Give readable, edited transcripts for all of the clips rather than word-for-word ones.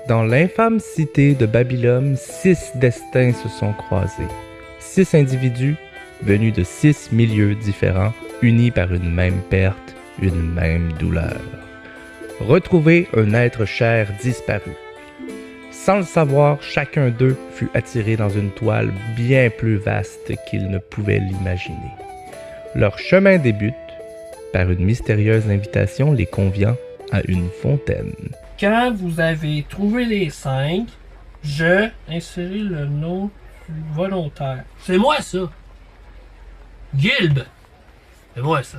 Dans l'infâme cité de Babylone, 6 destins se sont croisés. 6 individus venus de 6 milieux différents, unis par une même perte, une même douleur. Retrouver un être cher disparu. Sans le savoir, chacun d'eux fut attiré dans une toile bien plus vaste qu'ils ne pouvaient l'imaginer. Leur chemin débute par une mystérieuse invitation les conviant à une fontaine. Quand vous avez trouvé les 5, je insérer le nom du volontaire. C'est moi ça. Gilb. C'est moi ça.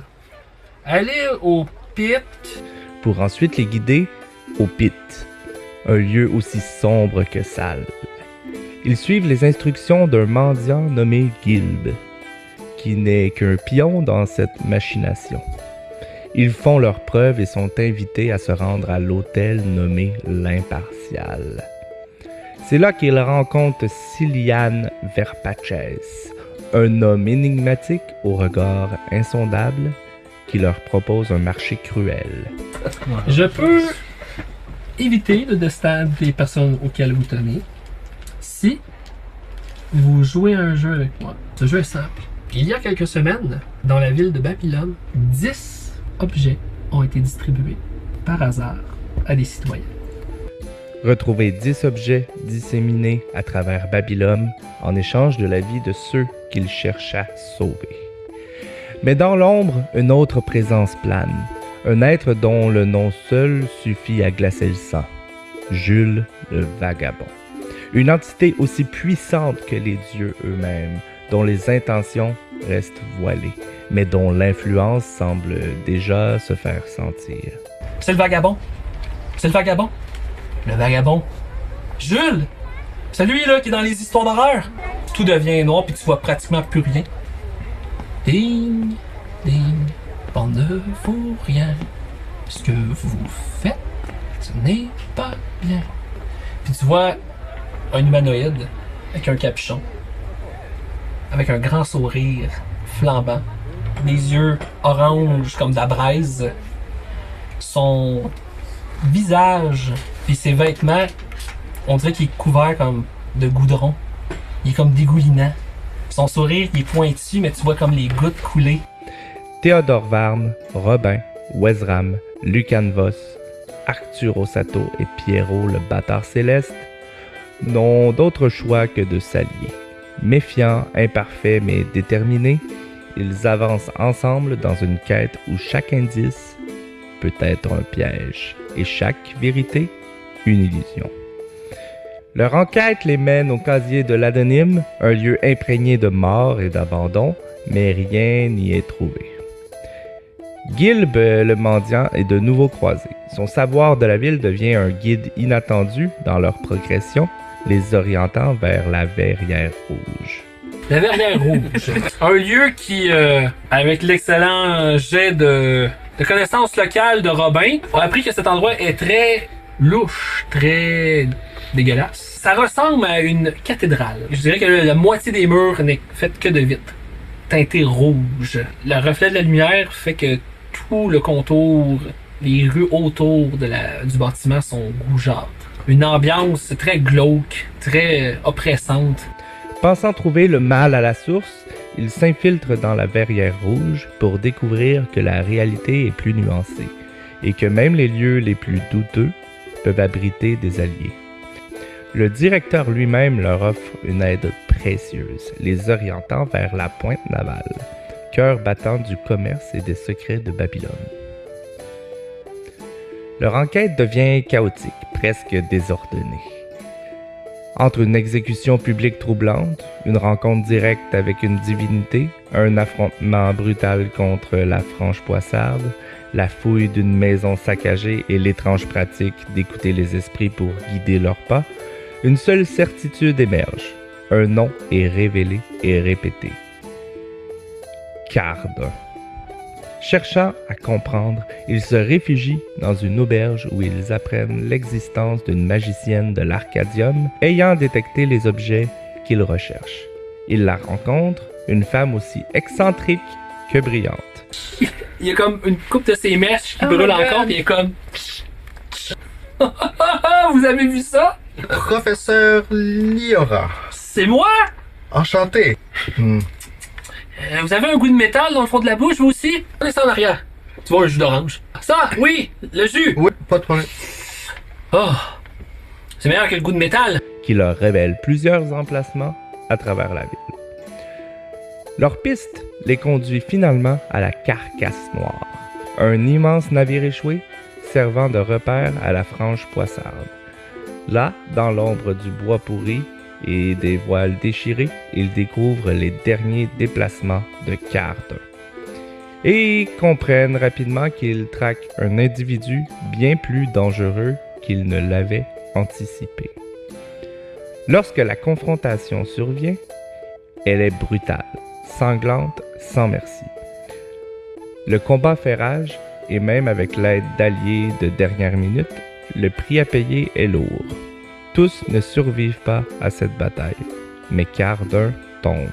Allez au pit. Pour ensuite les guider au pit, un lieu aussi sombre que sale. Ils suivent les instructions d'un mendiant nommé Gilb, qui n'est qu'un pion dans cette machination. Ils font leurs preuves et sont invités à se rendre à l'hôtel nommé l'Impartial. C'est là qu'ils rencontrent Cillian Verpaces, un homme énigmatique au regard insondable qui leur propose un marché cruel. Je peux éviter le destin des personnes auxquelles vous tenez si vous jouez à un jeu avec moi. Ce jeu est simple. Il y a quelques semaines, dans la ville de Babylone, 10 objets ont été distribués par hasard à des citoyens. Retrouvez 10 objets disséminés à travers Babylone en échange de la vie de ceux qu'ils cherchent à sauver. Mais dans l'ombre, une autre présence plane, un être dont le nom seul suffit à glacer le sang, Jules le Vagabond. Une entité aussi puissante que les dieux eux-mêmes, dont les intentions restent voilées, mais dont l'influence semble déjà se faire sentir. C'est le vagabond. C'est le vagabond. Le vagabond. Jules! C'est lui là qui est dans les histoires d'horreur. Tout devient noir puis tu vois pratiquement plus rien. Ding, ding, on ne vaut rien. Ce que vous faites, ce n'est pas bien. Puis tu vois un humanoïde avec un capuchon, avec un grand sourire flambant, des yeux orange comme de la braise, son visage puis ses vêtements, on dirait qu'il est couvert comme de goudron. Il est comme dégoulinant. Son sourire il est pointu, mais tu vois comme les gouttes couler. Théodore Varme, Robin, Wezram, Lucan Voss, Arthur Osato et Pierrot le bâtard céleste n'ont d'autre choix que de s'allier. Méfiants, imparfaits mais déterminés, ils avancent ensemble dans une quête où chaque indice peut être un piège et chaque vérité une illusion. Leur enquête les mène au casier de l'Anonyme, un lieu imprégné de mort et d'abandon, mais rien n'y est trouvé. Gilb, le mendiant, est de nouveau croisé. Son savoir de la ville devient un guide inattendu dans leur progression, les orientant vers la Verrière Rouge. La Verrière Rouge. Un lieu qui, avec l'excellent jet de connaissances locales de Robin, a appris que cet endroit est très louche, très dégueulasse. Ça ressemble à une cathédrale. Je dirais que la moitié des murs n'est faite que de vitres, teintées rouge. Le reflet de la lumière fait que tout le contour, les rues autour du bâtiment sont rougeâtres. Une ambiance très glauque, très oppressante. Pensant trouver le mal à la source, il s'infiltre dans la Verrière Rouge pour découvrir que la réalité est plus nuancée et que même les lieux les plus douteux peuvent abriter des alliés. Le directeur lui-même leur offre une aide précieuse, les orientant vers la Pointe Navale, cœur battant du commerce et des secrets de Babylone. Leur enquête devient chaotique, presque désordonnée. Entre une exécution publique troublante, une rencontre directe avec une divinité, un affrontement brutal contre la franche poissarde, la fouille d'une maison saccagée et l'étrange pratique d'écouter les esprits pour guider leurs pas, une seule certitude émerge. Un nom est révélé et répété. Cardin. Cherchant à comprendre, ils se réfugient dans une auberge où ils apprennent l'existence d'une magicienne de l'Arcadium ayant détecté les objets qu'ils recherchent. Ils la rencontrent, une femme aussi excentrique que brillante. Il y a comme une coupe de ses mèches qui brûle encore, puis il est comme... Vous avez vu ça? Professeur Liora. C'est moi? Enchanté. Vous avez un goût de métal dans le fond de la bouche, vous aussi? Allez, ça en arrière. Tu vois un jus d'orange. Ça, oui, le jus. Oui, pas de problème. Oh, c'est meilleur que le goût de métal. qui leur révèle plusieurs emplacements à travers la ville. Leur piste les conduit finalement à la Carcasse Noire, un immense navire échoué servant de repère à la Franche Poissarde. Là, dans l'ombre du bois pourri et des voiles déchirées, ils découvrent les derniers déplacements de Cardin et comprennent rapidement qu'ils traquent un individu bien plus dangereux qu'ils ne l'avaient anticipé. Lorsque la confrontation survient, elle est brutale, sanglante, sans merci. Le combat fait rage et même avec l'aide d'alliés de dernière minute, le prix à payer est lourd. Tous ne survivent pas à cette bataille, mais Cardin tombe.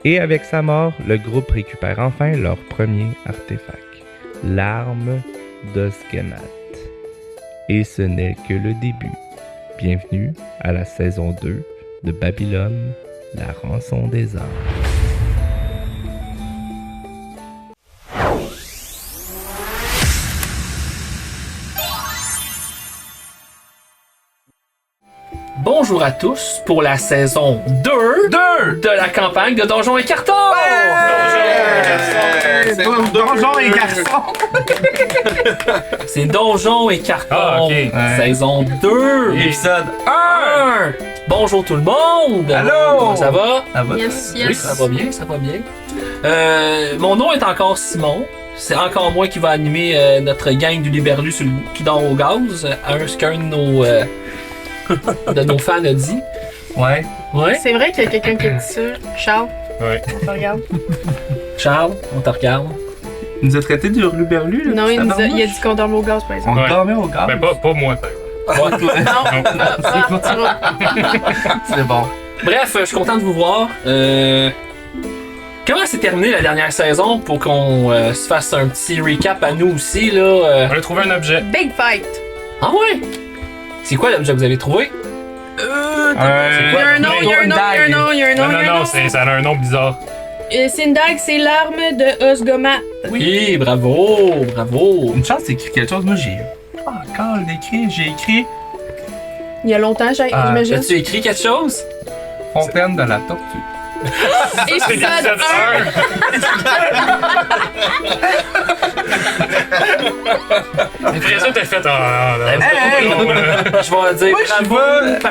Et avec sa mort, le groupe récupère enfin leur premier artefact, l'arme d'Osgenath. Et ce n'est que le début. Bienvenue à la saison 2 de Babylone, la rançon des âmes. Bonjour à tous pour la saison 2 de la campagne de Donjons et Cartons! C'est Donjons et Garçons. C'est Donjons et Cartons, Ah, ok. saison 2, Épisode 1! Bonjour tout le monde! Allô! Comment ça va? Ça va? Yes, Oui, yes. ça va bien, ça va bien. Mon nom est encore Simon. C'est encore moi qui va animer notre gang du Liberlu qui dort au gaz, ce qu'un de nos fans a dit. Ouais. Ouais. C'est vrai qu'il y a quelqu'un qui a dit ça. Charles, Ouais. on te regarde. Charles, on te regarde. Il nous a traité de hurluberlu, là. Non, il a dit qu'on dormait au gaz, par exemple. On Ouais. dormait au gaz. Ben, pas moi. Ouais. Non, C'est bon. Bref, je suis content de vous voir. Comment s'est terminée la dernière saison pour qu'on se fasse un petit recap à nous aussi, là? On a trouvé un objet. Big fight. Ah ouais? C'est quoi l'objet que vous avez trouvé? Il y a un nom, il y a un nom, il y a un nom, il y a un nom. Non, il y a un non, nom. ça a un nom bizarre. C'est une dague, c'est l'arme de Osgomath. Oui, bravo, bravo. Une chance, c'est écrit quelque chose. Moi, j'ai. Ah, quand d'écrire, j'ai écrit Il y a longtemps, j'imagine. As-tu écrit quelque chose? Fontaine de la Tortue. Épisode 1. Après ça, t'as fait. Je vais dire Moi, je suis bravo. pas.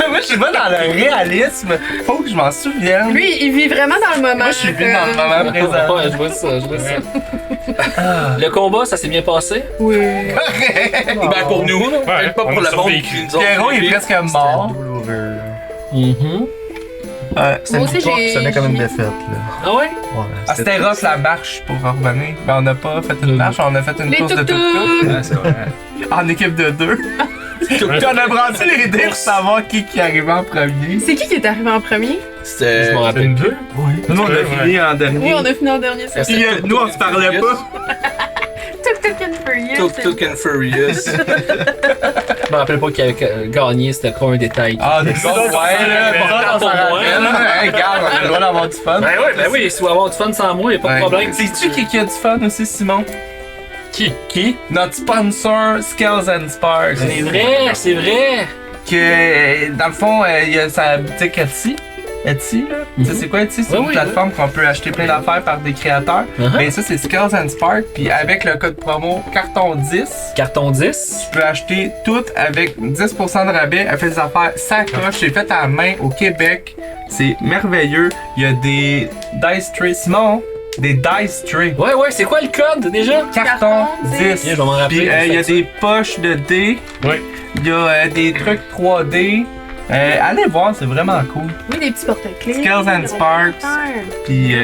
Moi, je suis pas dans le réalisme. Faut que je m'en souvienne. Lui, il vit vraiment dans le moment. Moi, je suis venu dans le moment présent. Ouais, je vois ça, je vois ça. Le combat, ça s'est bien passé? Oui. Ben pour nous, là. Ouais, Peut-être pas on pour a le monde survécu. qui nous ont Pierrot, il est suivis. presque mort. Mhm. C'est Moi une aussi, victoire qui j'ai- sonnait comme une j'ai- défaite, là. Ah ouais? Ouais, Ah, c'était rough la marche pour revenir. Ben, on n'a pas fait une marche, on a fait une Les course de tuk-tuk. tuk-tuk. c'est vrai. En équipe de 2. Puis on a brassé les dés pour savoir qui arrivait en premier. C'est qui est arrivé en premier? Je m'en rappelle Une plus. deux? Nous, on a Ouais. fini en dernier. Oui, on a fini en dernier. c'est Puis nous, on se parlait pas. Tuk-tuk and Furious. Tuk and Furious. Je me rappelle pas qui avait gagné, c'était pas un détail. Ah, des choses, ouais, là. Pour ça, on s'en rappelle. Hey, regarde, on a le droit d'avoir du fun. Ben oui, si vous voulez avoir du fun sans moi, y'a pas de Ouais. problème. Sais-tu qui a du fun aussi, Simon? Qui? Notre sponsor, Skills and Sparks. C'est vrai, c'est vrai. Que, dans le fond, il y a sa boutique Etsy. Etsy, là. Tu sais, c'est quoi Etsy? C'est Oui, une oui, plateforme qu'on peut acheter plein d'affaires par des créateurs. Uh-huh. Ben, ça, c'est Skills and Sparks. Puis avec le code promo Carton 10, Carton 10. tu peux acheter tout avec 10% de rabais. Elle fait des affaires sacoche. C'est fait à la main au Québec. C'est merveilleux. Il y a des dice trays. Simon, des dice trays. Ouais, c'est quoi le code déjà? Carton 10. Bien, je vais m'en rappeler. Puis il y a des poches de dés. Oui. Il y a des trucs 3D. Allez voir, c'est vraiment cool. Oui, des petits porte-clés. Skills and Sparks. Puis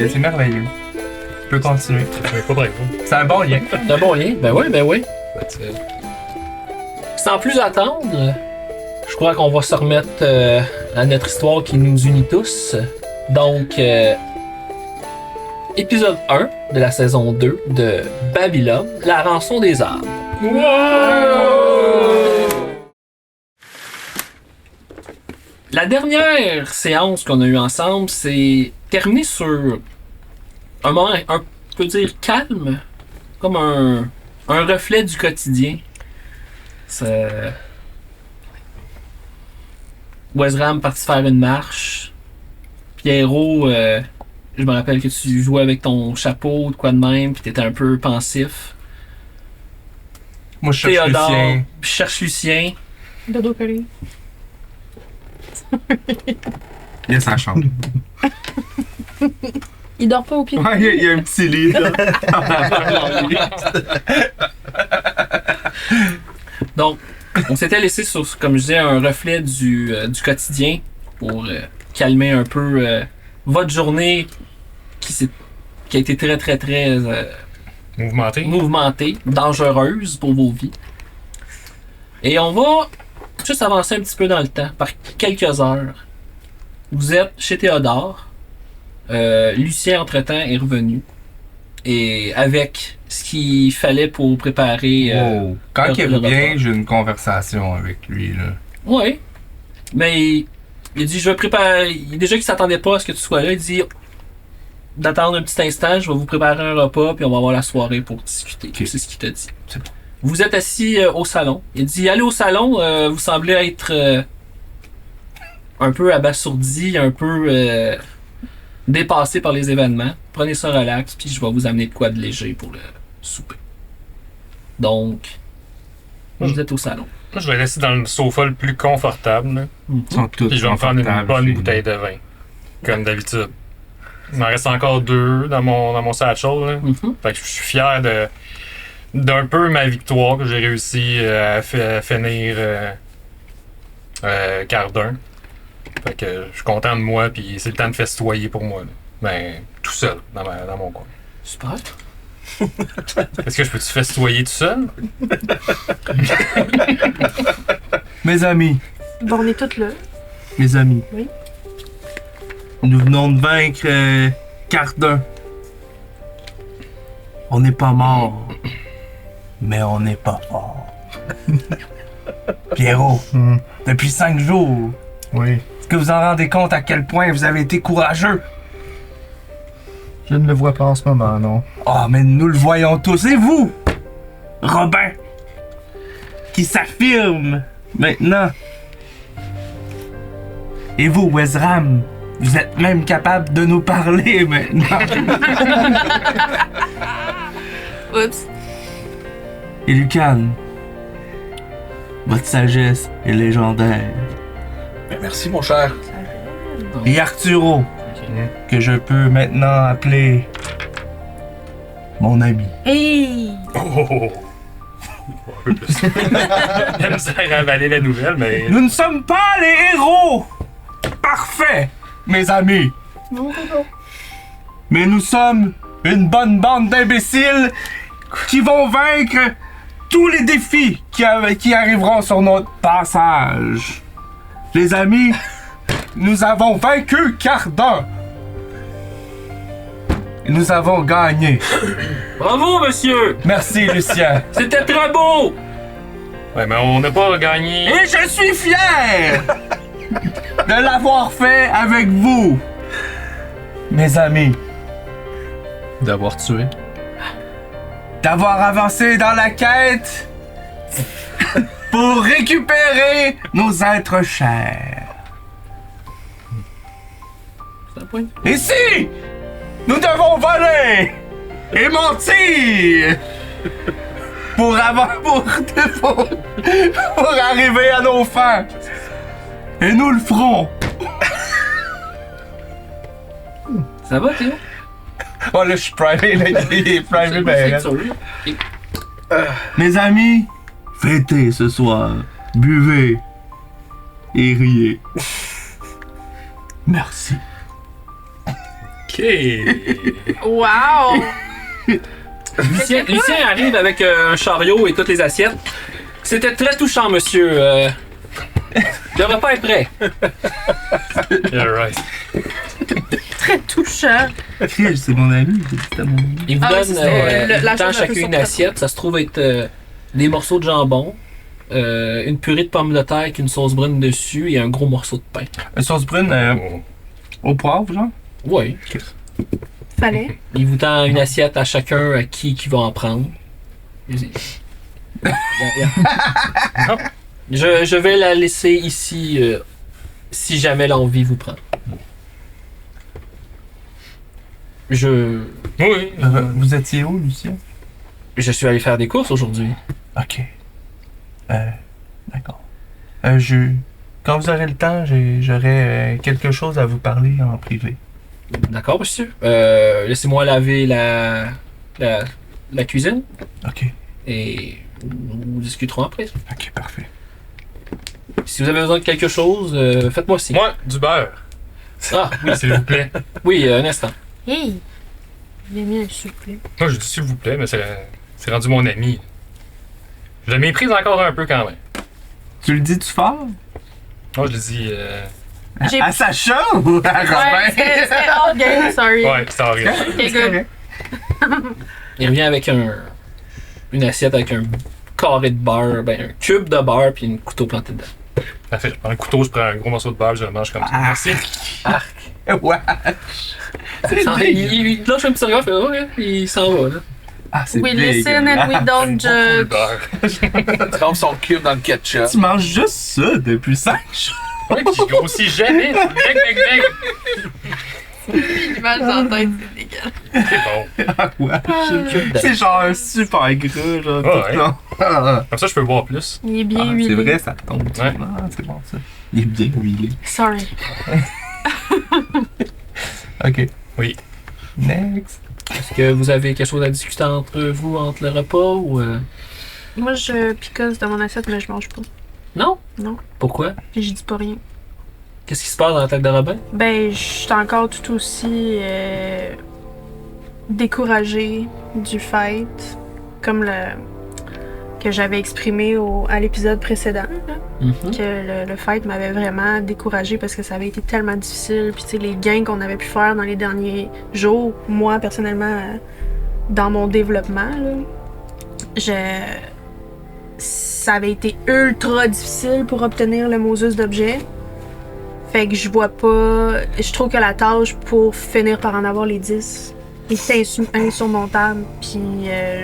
c'est merveilleux. Tu peux continuer. Mais pas bref. C'est un bon lien. C'est un bon lien. Ben oui. Sans plus attendre, je crois qu'on va se remettre à notre histoire qui nous unit tous. Donc, épisode 1 de la saison 2 de Babylone, la rançon des âmes. Wow! La dernière séance qu'on a eue ensemble, c'est terminé sur un moment, on peut dire calme, comme un reflet du quotidien. Wezram parti faire une marche. Pierrot, je me rappelle que tu jouais avec ton chapeau, de quoi de même, puis t'étais un peu pensif. Moi, je cherche Théodore, Lucien. je cherche Lucien. Dodo collé. Il a sa chambre. Il dort pas au pied de Ouais, il y a un petit lit, là. Donc, on s'était laissé sur, comme je disais, un reflet du quotidien pour calmer un peu votre journée qui a été très, très, très Mouvementé. mouvementée, dangereuse pour vos vies. Et on va juste avancer un petit peu dans le temps, par quelques heures. Vous êtes chez Théodore. Lucien, entre-temps, est revenu. Et avec ce qu'il fallait pour préparer... Wow. Quand le- il le revient, repas. j'ai une conversation avec lui, là. Ouais. Mais il dit, je vais préparer... Déjà qu'il s'attendait pas à ce que tu sois là, il dit d'attendre un petit instant, je vais vous préparer un repas, puis on va avoir la soirée pour discuter. Ok. C'est ce qu'il t'a dit. C'est bon. Vous êtes assis au salon. Il dit, allez au salon, vous semblez être un peu abasourdi, un peu dépassé par les événements. Prenez ça relax, puis je vais vous amener de quoi de léger pour le souper. Donc, vous êtes au salon. Moi, je vais rester dans le sofa le plus confortable. Là. Mhm. Ils sont tous Puis je vais me prendre une confortables bonne chez bouteille de vin. Comme d'habitude. Il m'en reste encore 2 dans mon satchel. Là. Mhm. Fait que je suis fier d'un peu ma victoire que j'ai réussi à finir Cardin. Fait que je suis content de moi, puis c'est le temps de festoyer pour moi. Là. Ben, tout seul, dans mon coin. Super. Est-ce que je peux-tu festoyer tout seul? Mes amis, Bon, on est toutes là. mes amis. Oui. Nous venons de vaincre Cardin. On n'est pas mort, mais on n'est pas fort. Pierrot, depuis 5 jours, Oui. est-ce que vous en rendez compte à quel point vous avez été courageux? Je ne le vois pas en ce moment, non. Ah, mais nous le voyons tous. Et vous, Robin, qui s'affirme maintenant. Et vous, Wezram, vous êtes même capable de nous parler maintenant. Oups. Et Lucan, votre sagesse est légendaire. Merci, mon cher. Et Arturo, que je peux maintenant appeler mon ami. Hey! Oh! Un peu plus. La misère à avaler la nouvelle, mais. Nous ne sommes pas les héros parfaits, mes amis. Mais nous sommes une bonne bande d'imbéciles qui vont vaincre tous les défis qui arriveront sur notre passage. Les amis, nous avons vaincu Cardin. Et nous avons gagné. Bravo, monsieur! Merci, Lucien. C'était très beau! Ouais, mais on n'a pas gagné. Et je suis fier de l'avoir fait avec vous, mes amis. D'avoir tué. D'avoir avancé dans la quête pour récupérer nos êtres chers. C'est un point. Et si nous devons voler et mentir pour arriver à nos fins, et nous le ferons. Ça va, Théo? Oh là, je suis primé, là, il est primé, ben, C'est sûr. mes amis, fêtez ce soir, buvez et riez. Merci. Ok. Wow! Lucien arrive avec un chariot et toutes les assiettes. C'était très touchant, monsieur. Le repas est prêt. Yeah, right. Très touchant. Chris, c'est mon ami, c'est mon ami. Il vous Ah, donne c'est ça, il la vous tend chose un peu chacune une surprenante. assiette. Ça se trouve être des morceaux de jambon, une purée de pommes de terre avec une sauce brune dessus et un gros morceau de pain. Une sauce brune au poivre, genre? Oui. Fallait. Il vous tend une assiette à chacun à qui va en prendre. Je vais la laisser ici si jamais l'envie vous prend. Oui. Vous étiez où, Lucien? Je suis allé faire des courses aujourd'hui. Ok. D'accord. Quand vous aurez le temps, j'aurai quelque chose à vous parler en privé. D'accord, monsieur. Laissez-moi laver la cuisine Ok. et nous discuterons après. Ok, parfait. Si vous avez besoin de quelque chose, faites-moi signe. Moi, du beurre. Ah, Oui, s'il vous plaît. oui, un instant. Hey! J'ai mis un s'il vous plaît. Moi, je dis s'il vous plaît, mais c'est rendu mon ami. Je le méprise encore un peu quand même. Tu le dis-tu fort? Moi, je le dis. J'ai- À Sacha ou à Ouais, Robin? c'est all game, sorry. Ouais, c'est horrible. Ok, good. Il revient avec une assiette avec un carré de beurre, un cube de beurre puis une couteau planté dedans. Parfait, je prends un couteau, je prends un gros morceau de beurre, je le mange comme ça. Merci. Ouais. Il lâche un petit regard, fait OK, il s'en va. Là. Ah, c'est We listen and we don't Du judge. beurre. Il trempe son cube dans le ketchup. Tu manges juste ça depuis 5 jours. Ouais, puis je grossis jamais. Mec. L'image dans la tête, c'est dégueulasse. C'est bon. Ah ouais. C'est genre un super gras, genre Ouais, tout ouais. le long. Ah, Comme ça, je peux boire plus. Il est bien c'est huilé. vrai, ça tombe. Ouais. Ah, c'est bon ça. Il est bien huilé. Sorry. Ok. Oui. Next. Est-ce que vous avez quelque chose à discuter entre vous, entre le repas ou. Moi, je picosse dans mon assiette, mais je mange pas. Non? Non. Pourquoi? Puis je dis pas rien. Qu'est-ce qui se passe dans la tête de Robin? Ben, je suis encore tout aussi découragée du fait, comme que j'avais exprimé à l'épisode précédent, là, que le fight m'avait vraiment découragée parce que ça avait été tellement difficile. Puis tu sais, les gains qu'on avait pu faire dans les derniers jours, moi personnellement, dans mon développement, là, ça avait été ultra difficile pour obtenir le Moses d'objet. Fait que je vois pas. Je trouve que la tâche pour finir par en avoir les 10 est insurmontable. Puis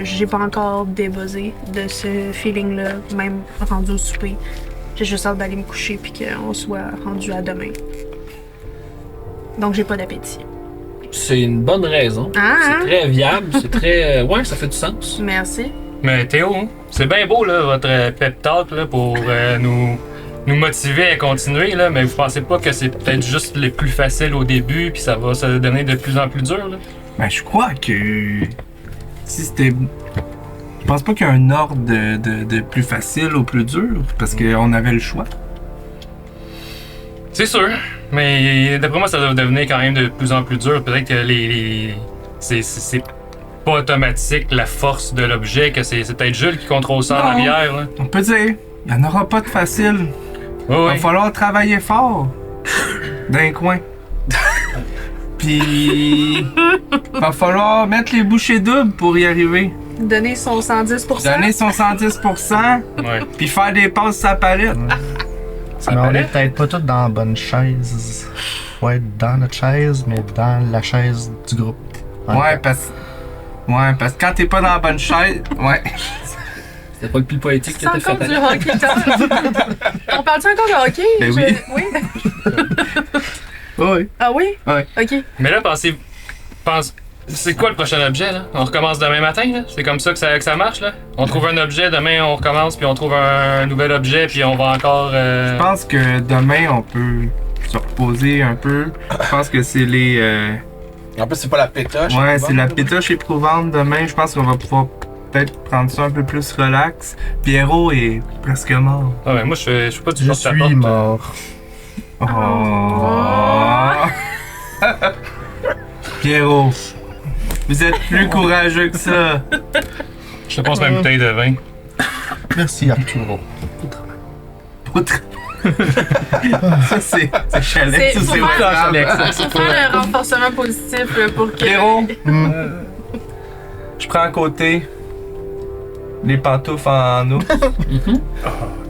j'ai pas encore débuzzé de ce feeling-là, même rendu au souper. J'ai juste hâte d'aller me coucher puis qu'on soit rendu à demain. Donc j'ai pas d'appétit. C'est une bonne raison. Ah, C'est très viable, c'est très. Ouais, ça fait du sens. Merci. Mais Théo, c'est bien beau, là, votre pep talk là, pour nous motiver à continuer, là, mais vous pensez pas que c'est peut-être juste le plus facile au début, puis ça va se devenir de plus en plus dur, là? Ben, je crois que si c'était. Je pense pas qu'il y a un ordre de plus facile au plus dur, parce qu'on avait le choix. C'est sûr, mais d'après moi, ça doit devenir quand même de plus en plus dur. Peut-être que c'est pas automatique la force de l'objet, que c'est peut-être Jules qui contrôle ça en Non. arrière, là. On peut dire, il y en aura pas de facile. Oui, Il va oui. falloir travailler fort. D'un coin. Puis. Va falloir mettre les bouchées doubles pour y arriver. Donner son 110%. Donner son 110%, Ouais. puis faire des passes sur la palette. Ça Mais on est paraît. peut-être pas tous dans la bonne chaise. Ouais, dans notre chaise, mais dans la chaise du groupe. Ouais, parce que quand t'es pas dans la bonne chaise. Ouais. C'était pas le plus poétique que C'est t'as fait. encore du hockey, On parle-tu encore de hockey? Ben oui. Oui? Oui. Ah oui? Ouais. Ok. Mais là, c'est quoi le prochain objet, là? On recommence demain matin, là? C'est comme ça que ça marche, là? On trouve un objet, demain on recommence, puis on trouve un nouvel objet, puis on va encore... Je pense que demain, on peut se reposer un peu. Je pense que c'est les. En plus, c'est pas la pétoche. Ouais, c'est la pétoche éprouvante demain. Je pense qu'on va pouvoir peut-être prendre ça un peu plus relax. Pierrot est presque mort. Ah, mais moi, je suis pas du Je genre de suis porte. mort. Oh. Pierrot, vous êtes plus courageux que ça. Je te passe ma bouteille de vin. Merci Arturo. Poutre. Ça, c'est chalet. Ça, Faut c'est faire- Outrage. Faut faire le renforcement positif là, pour que. Pierrot, je prends à côté. les pantoufles en eau.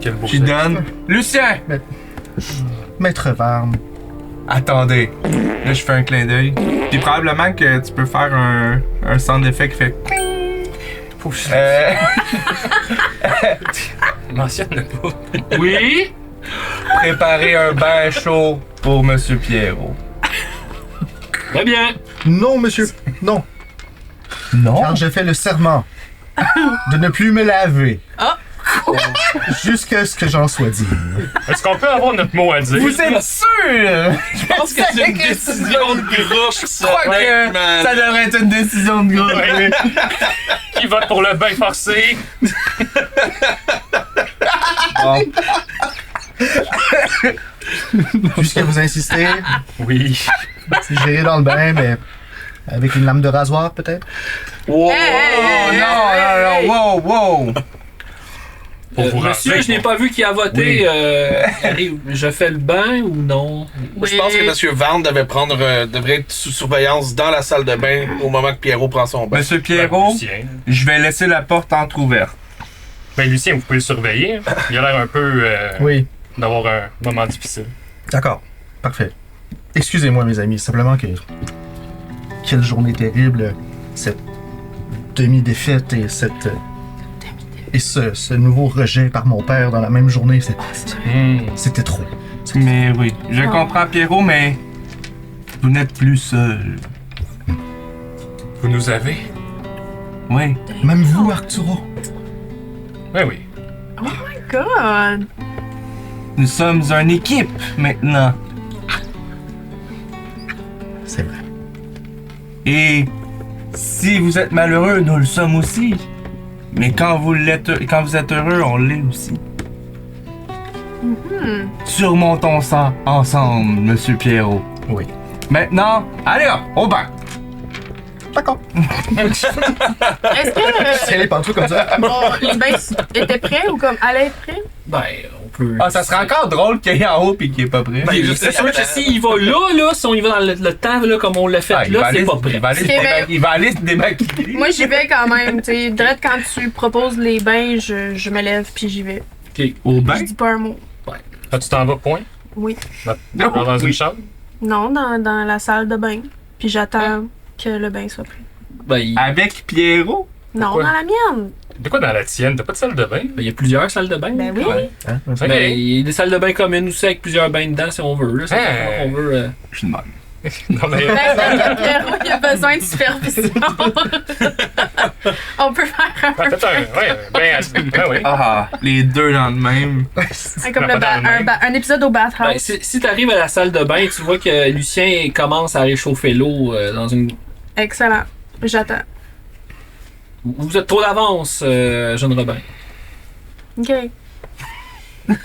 Quel beau J'y geste. donne. Lucien! Maître Varme. Attendez. Là, je fais un clin d'œil. Puis probablement que tu peux faire un sound d'effet qui fait. Mentionne-le pas. Oui? Préparer un bain chaud pour Monsieur Pierrot. Très bien. Non, monsieur. Non. Non? Car j'ai fait le serment de ne plus me laver. Jusqu'à ce que j'en sois digne. Est-ce qu'on peut avoir notre mot à dire? Vous êtes sûr? Je pense que c'est une décision de groupe, Je ça. crois que ça devrait être une décision de groupe. Ouais. Qui vote pour le bain forcé? Bon. Puisque vous insistez, Oui. j'irai dans le bain, mais avec une lame de rasoir, peut-être? Wow, Hey, non, wow, wow. Pour vous Monsieur, rappeler je n'ai qu'on- pas vu qui a voté. Je fais le bain ou non? Oui. Je pense que M. Varne devrait être sous surveillance dans la salle de bain au moment que Pierrot prend son bain. Monsieur Pierrot, Lucien. je vais laisser la porte entrouverte. Ben, Lucien, vous pouvez le surveiller. Il a l'air un peu Oui. d'avoir un moment difficile. D'accord. Parfait. Excusez-moi, mes amis, simplement que. Quelle journée terrible, cette demi-défaite et cette. Et ce nouveau rejet par mon père dans la même journée, c'était trop. Mais oui, je comprends Pierrot, mais vous n'êtes plus seul. Vous nous avez? Oui. Même vous, Arturo. Ben oui. God. Nous sommes une équipe maintenant. C'est vrai. Et si vous êtes malheureux, nous le sommes aussi. Mais quand vous êtes heureux, on l'est aussi. Surmontons ça ensemble, Monsieur Pierrot. Oui. Maintenant, allez hop, au bain. D'accord. Est-ce que C'est les pantoufles comme ça. les bains étaient prêts ou comme allaient être prêts? Ben, on peut. Ah, ça serait encore drôle qu'il y ait en haut et qu'il n'y ait pas prêt. C'est sûr que s'il va là, si on y va dans le temps, là, comme on l'a fait Ah, là, c'est pas prêt. Il va aller se démaquiller. Moi, j'y vais quand même. Tu sais, direct quand tu proposes les bains, je me lève puis j'y vais. Au bain? Je dis pas un mot. Ah, tu t'en vas, point? Oui. Dans une chambre? Non, dans la salle de bain. Puis j'attends que le bain soit prêt. Ben, il Avec Pierrot? Non, Pourquoi? dans la mienne. De quoi dans la tienne? T'as pas de salle de bain? y a plusieurs salles de bain. Ben oui. Ouais. Hein? Ok. Ben, il y a des salles de bain communes aussi avec plusieurs bains dedans si on veut. Là, c'est Hey. on veut. Je demande. Non, mais. Ben, peut-être que Pierrot, il a besoin de supervision. On peut faire un Faites ben oui. Ah, les deux dans le même. comme pas dans le même. un épisode au Ben, bathhouse. si t'arrives à la salle de bain, tu vois que Lucien commence à réchauffer l'eau dans une. Excellent. J'attends. Vous êtes trop d'avance, jeune Robin. OK.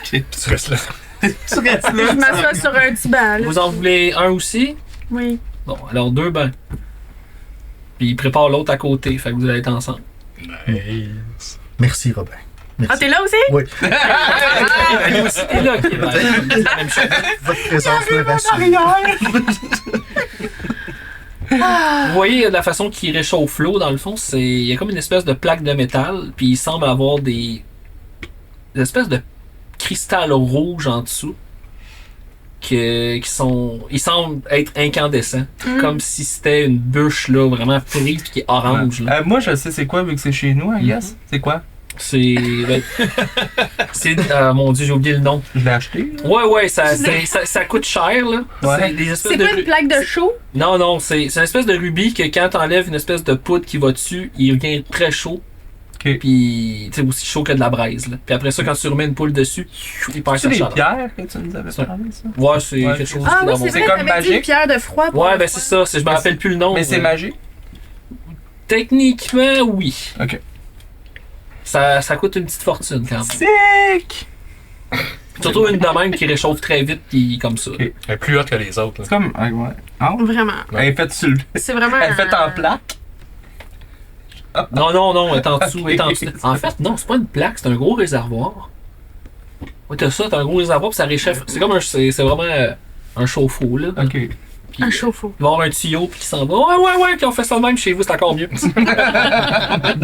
Tu restes là. Tu restes là. Je m'assois sur un petit banc. Là. Vous en voulez un aussi? Oui. Bon, alors 2 bains. Puis il prépare l'autre à côté, fait que vous allez être ensemble. Merci, Robin. Ah, Merci. t'es là aussi? Oui. Lui aussi, t'es là, qui c'est la même chose. Votre présence me rassure. Vous voyez la façon qu'il réchauffe l'eau, dans le fond, il y a comme une espèce de plaque de métal, puis il semble avoir des espèces de cristal rouge en dessous qui sont. Ils semblent être incandescents, comme si c'était une bûche là, vraiment prise puis qui est orange. Là. Moi, je sais c'est quoi, vu que c'est chez nous, I guess. C'est quoi? C'est. Mon dieu, j'ai oublié le nom. Je l'ai acheté. Ouais, ça coûte cher, là. Ouais. C'est des espèces C'est de. pas une plaque de chaux? Non, c'est une espèce de rubis que quand t'enlèves une espèce de poudre qui va dessus, il devient très chaud. Ok. Puis, tu sais, aussi chaud que de la braise, là. Puis après ça, quand tu remets une poule dessus, il perd C'est sa des chaleur. pierres que tu nous avais parlé, ça? Ouais, c'est Ouais. quelque chose Ah qui oui, dans c'est mon- vrai, comme t'avais dit magique. une pierre de froid. pour Ouais, le ben froid. c'est ça. Je me rappelle plus le nom. Mais c'est magique? Techniquement, oui. Ok. Ça coûte une petite fortune quand même. Sick! Surtout une de même qui réchauffe très vite, puis comme ça. Ok. Elle est plus haute que les autres. là. C'est comme. Ouais. Ah, Vraiment. elle est faite sur le. C'est vraiment. Elle est faite en plaque. Non, elle est en dessous, Ok. elle est en dessous. En fait, non, c'est pas une plaque, c'est un gros réservoir. Ouais, t'as un gros réservoir, puis ça réchauffe. C'est comme c'est vraiment un chauffe-eau, là. Ok. Puis, Un chauffe-eau. il va y avoir un tuyau puis qui s'en va. Ouais, puis on fait ça de même chez vous, c'est encore mieux.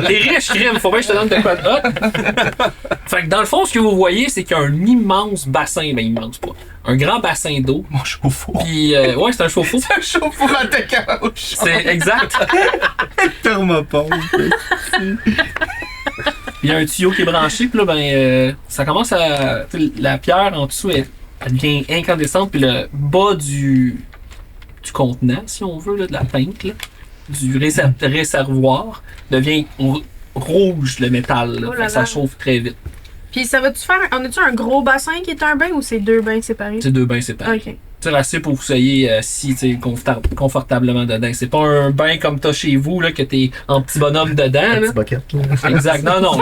Les riches crèmes, faut bien que je te donne de quoi de hot. Fait que dans le fond, ce que vous voyez, c'est qu'il y a un immense bassin, ben immense pas, un grand bassin d'eau. Mon chauffe-eau. Puis ouais, c'est un chauffe-eau. C'est un chauffe-eau à ta couche. C'est exact. Thermopompe. Il y a un tuyau qui est branché, puis là, ça commence à. La pierre en dessous, elle devient incandescente, puis le bas du contenant, si on veut, là, de la teinte, là, du réservoir, devient rouge, le métal. Là. Oh là Fait que ça là. chauffe très vite. Puis ça va-tu faire. On a-tu un gros bassin qui est un bain ou c'est 2 bains séparés? C'est 2 bains séparés. Ok. C'est assez pour que vous soyez assis confortablement dedans. C'est pas un bain comme t'as chez vous, là, que t'es en petit bonhomme dedans. Là. Petit bucket. Là. Exact. Non.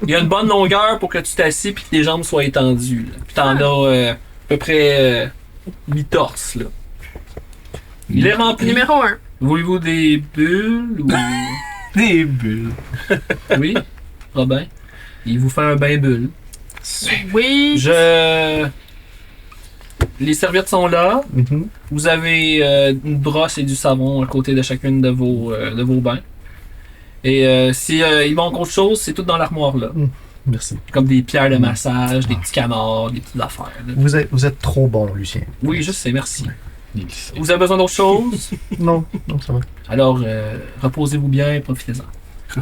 Il y a une bonne longueur pour que tu t'assis puis que tes jambes soient étendues. Là. Puis t'en as à peu près mi-torse. Là. Il est rempli. Numéro 1. Voulez-vous des bulles ou... Des bulles. Oui, Robin. Il vous fait un bain bulle. Oui. Les serviettes sont là. Mhm. Vous avez une brosse et du savon à côté de chacune de vos bains. Et si il manque autre chose, c'est tout dans l'armoire là. Merci. Comme des pierres de massage, des petits canards, des petites affaires. Là. Vous êtes trop bon, Lucien. Oui, je sais, merci. Vous avez besoin d'autre chose? Non, ça va. Alors, reposez-vous bien et profitez-en.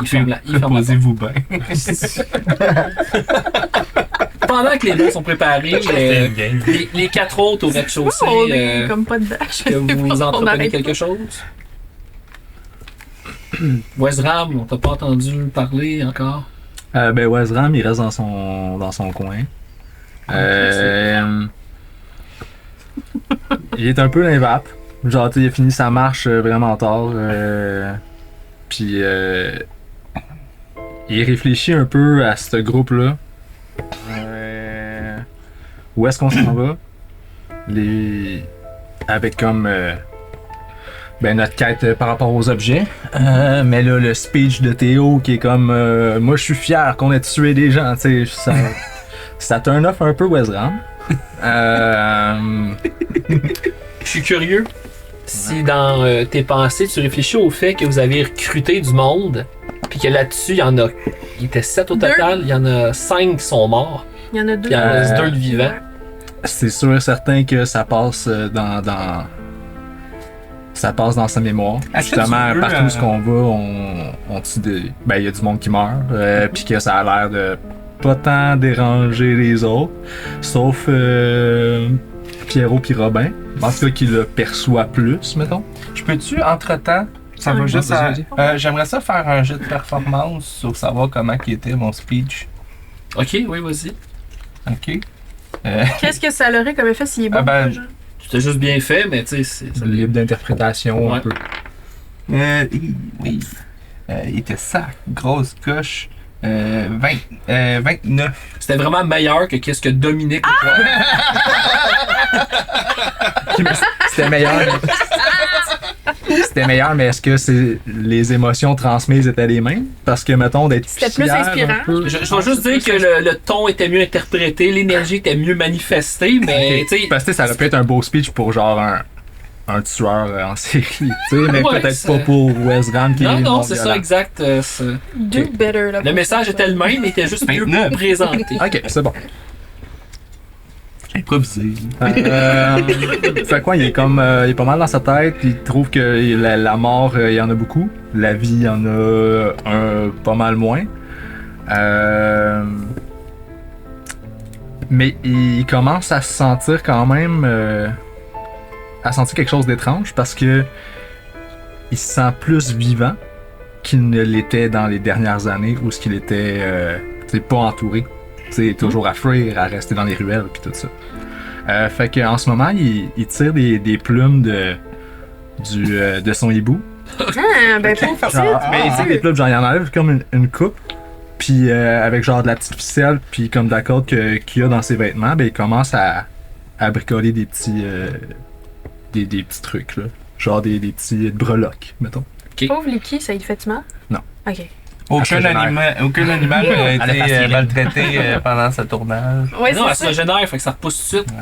Il ferme la porte. Reposez-vous bien. Pendant que les bains sont préparés, les 4 autres au rez-de-chaussée, On est comme pas dedans. que vous On entreprenez arrête quelque pas. chose? Wesram, on t'a pas entendu parler encore? Wesram, il reste dans son coin. Il est un peu l'invape. Genre, il a fini sa marche vraiment tard. Puis, il réfléchit un peu à ce groupe-là. Où est-ce qu'on s'en va? Avec comme notre quête par rapport aux objets. Mais là, le speech de Théo qui est comme moi je suis fier qu'on ait tué des gens, tu sais, ça turn off un peu Wesram. Je suis curieux si dans tes pensées, tu réfléchis au fait que vous avez recruté du monde, puis que là-dessus, il y en a. Il était 7 au total, il y en a 5 qui sont morts, Il y en a 2. puis il y en reste 2 de vivants. C'est sûr et certain que ça passe ça passe dans sa mémoire. Est-ce que Justement, tu veux, partout où on va, on tue des. Il y a du monde qui meurt, puis que ça a l'air de pas tant déranger les autres, sauf Pierrot puis Robin. En tout cas, qui le perçoit plus, mettons. Je peux-tu, entre-temps, ça va juste à... J'aimerais ça faire un jeu de performance sur savoir comment qui était mon speech. Ok, oui, vas-y. OK? Qu'est-ce que ça aurait comme effet s'il est bon? Ben, C'était juste bien fait, mais tu sais, C'est libre d'interprétation Ouais. un peu. oui. Il était ça, grosse coche. 29. c'était vraiment meilleur que qu'est-ce que Dominique. C'était meilleur. C'était meilleur, mais est-ce que les émotions transmises étaient les mêmes? Parce que, mettons, d'être C'était plus fier inspirant. un peu- Je vais juste dire que le ton était mieux interprété, l'énergie était mieux manifestée, mais Ok. tu sais. Parce que ça aurait pu être un beau speech pour genre un tueur en série, tu sais, mais Ouais, peut-être c'est- pas pour Wesram qui est Non, mort c'est ça, violent. exact. Do better, là. Le message était le même, il était juste mieux 29. présenté. Ok, c'est bon. Improvisé. Fait quoi, il est pas mal dans sa tête, il trouve que la mort, il y en a beaucoup. La vie, il y en a pas mal moins. Mais il commence à se sentir quand même... à sentir quelque chose d'étrange parce que il se sent plus vivant qu'il ne l'était dans les dernières années où ce qu'il était pas entouré. T'sais, toujours à fuir, à rester dans les ruelles puis tout ça. Fait qu'en ce moment, il tire des plumes de son hibou. Ah, ben pauvre petite. Mais il tire des plumes, genre il en enlève comme une coupe. Puis avec genre de la petite ficelle, puis comme de la corde qu'il y a dans ses vêtements, ben il commence à bricoler des petits des petits trucs là. Genre des petits breloques, mettons. Pauvre Licky, ça lui fait mal? Non. Ok. Aucun animal n'a été maltraité pendant ce tournage. Ouais, non, c'est elle ça. se génère, fait que ça repousse tout de suite.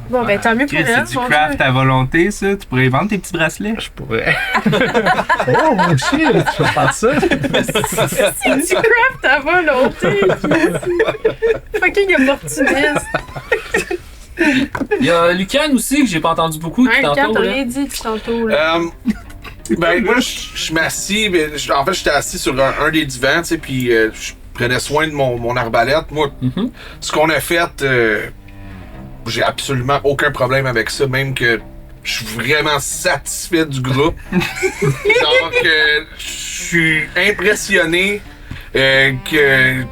Bon, ben tant mieux pour Chris, elle. c'est du mon craft Dieu. à volonté, ça. Tu pourrais vendre tes petits bracelets. Je pourrais. Oh, mon shit, tu vas faire ça? C'est du craft à volonté. Fucking opportuniste. Il y a Lucan aussi, que j'ai pas entendu beaucoup Ouais, depuis quand tantôt. t'as là. rien dit depuis tantôt, là. Ben, moi, je m'assis, mais en fait, j'étais assis sur un des divans, tu sais, puis je prenais soin de mon arbalète. Moi, ce qu'on a fait, j'ai absolument aucun problème avec ça, même que je suis vraiment satisfait du groupe. Genre que je suis impressionné que tout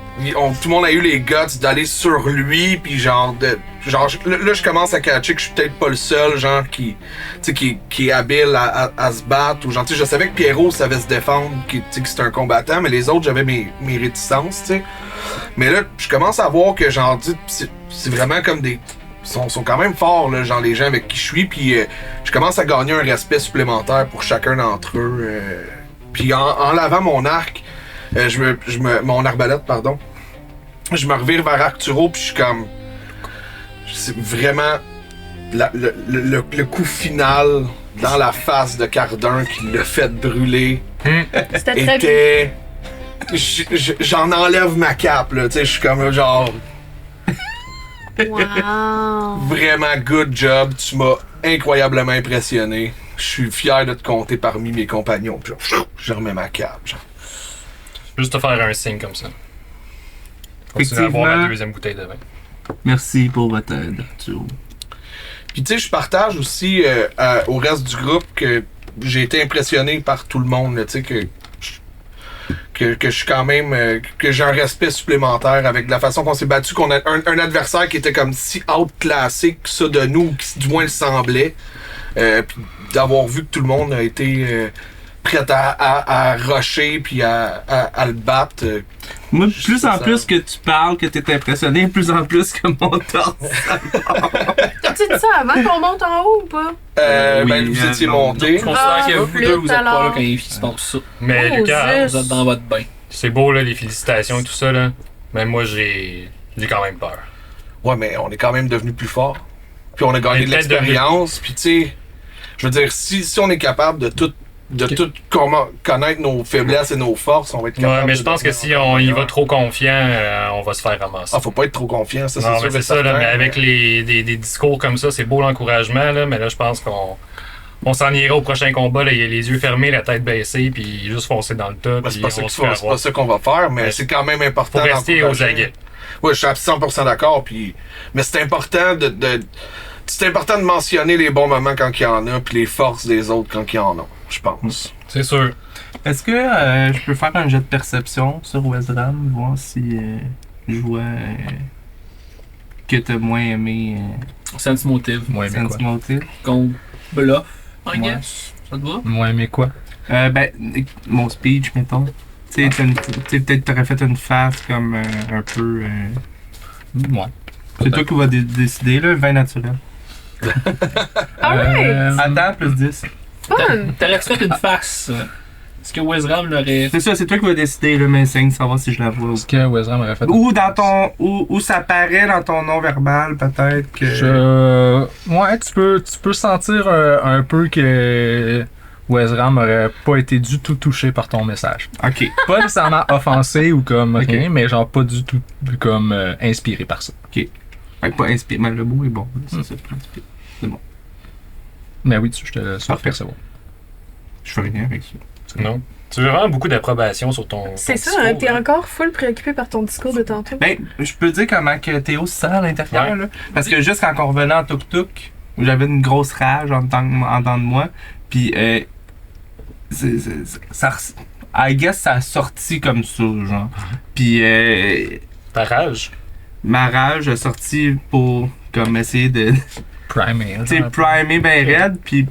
le monde a eu les guts d'aller sur lui, puis genre là je commence à catcher que je suis peut-être pas le seul genre qui est habile à se battre, ou genre tu sais, je savais que Pierrot savait se défendre, que c'était un combattant, mais les autres j'avais mes réticences, tu sais. Mais là je commence à voir que genre c'est vraiment comme des sont quand même forts là, genre les gens avec qui je suis, puis je commence à gagner un respect supplémentaire pour chacun d'entre eux, puis en lavant mon arc, mon arbalète, pardon, je me revire vers Arturo, puis je suis comme, c'est vraiment le coup final dans la face de Cardin qui l'a fait brûler. C'était très bien. J'en enlève ma cape là, tu sais, je suis comme genre Wow. vraiment good job, tu m'as incroyablement impressionné. Je suis fier de te compter parmi mes compagnons. Puis je remets ma cape. Genre. Juste te faire un signe comme ça. Continue à boire ma Effectivement. deuxième bouteille de vin. Merci pour votre aide, Arturo. Puis tu sais, je partage aussi au reste du groupe que j'ai été impressionné par tout le monde, là, tu sais, que je suis quand même, que j'ai un respect supplémentaire avec la façon qu'on s'est battu, qu'on a un adversaire qui était comme si outclassé que ça de nous, qui du moins le semblait. Puis d'avoir vu que tout le monde a été prêt à rusher puis à le battre. Moi, Je plus sais en ça. plus que tu parles, que t'es impressionné, plus en plus que mon torse. T'as-tu dit ça avant qu'on monte en haut ou pas? Oui, Ben, vous étiez non. monté. Je considère que vous flûte, deux, vous êtes pas là alors. quand il se passe ça. Mais Oh, Lucas, zut. Vous êtes dans votre bain. c'est beau là, les félicitations et tout ça là. Mais moi j'ai quand même peur. Ouais, mais on est quand même devenu plus fort. Puis on a gagné de peut-être l'expérience. Puis tu sais, je veux dire, si on est capable de tout connaître nos faiblesses et nos forces, on va être capable. Ouais, mais de je pense que devenir si encore on y meilleur. va trop confiant, on va se faire ramasser. Ah, faut pas être trop confiant, ça, Non, c'est mais sûr. c'est ça, là, mais avec des discours comme ça, c'est beau l'encouragement, là, mais là, je pense qu'on s'en ira au prochain combat, là, il y a les yeux fermés, la tête baissée, puis juste foncer dans le tas, Ben, puis c'est pas ça on qu'il se faut- fait c'est pas avoir. ça qu'on va faire, mais Ouais. c'est quand même important. Faut rester aux d'encourager. aguets. Ouais, je suis à 100% d'accord, puis mais c'est important c'est important de mentionner les bons moments quand il y en a, puis les forces des autres quand il y en a, je pense. C'est sûr. Est-ce que je peux faire un jet de perception sur Wesram, voir si je vois que t'as moins aimé Sense motive. Moi, aimé quoi? Sense Motive? Qu'on bluff, I Ouais. guess. Ça te va? Moi, aimé quoi? Ben, mon speech, mettons. Tu sais, peut-être t'aurais fait une face comme un peu... Moi. c'est toi qui vas décider, là, vin naturel. Alright! Attends, plus 10. Fun! T'aurais-tu fait une face? Est-ce que Wesram l'aurait. C'est ça, c'est toi qui vas décider, là, mais signe, savoir si je la vois ou Est-ce que Wesram aurait fait... Ou dans ton. Ou ça paraît dans ton non-verbal, peut-être que. Ouais, tu peux sentir un peu que Wesram aurait pas été du tout touché par ton message. Ok. Pas nécessairement offensé ou comme Ok. rien, mais genre pas du tout comme inspiré par ça. Fait que pas inspiré. Mais le mot est bon. C'est ça, pas inspiré. Mais oui, je te laisse Parfait. percevoir. Je fais rien avec ça. Non. Tu veux vraiment beaucoup d'approbation sur ton. C'est ton ça, discours, hein, t'es là. encore full préoccupé par ton discours de tantôt. Ben, je peux dire comment que Théo se sent à l'intérieur, Ouais. là. Parce que juste quand on revenait en tuk-tuk, j'avais une grosse rage en dedans de moi. Puis, I guess ça a sorti comme ça, genre. Puis, Ta rage. ma rage a sorti pour, comme, essayer de. Primé. Tu sais, primé ben raide, puis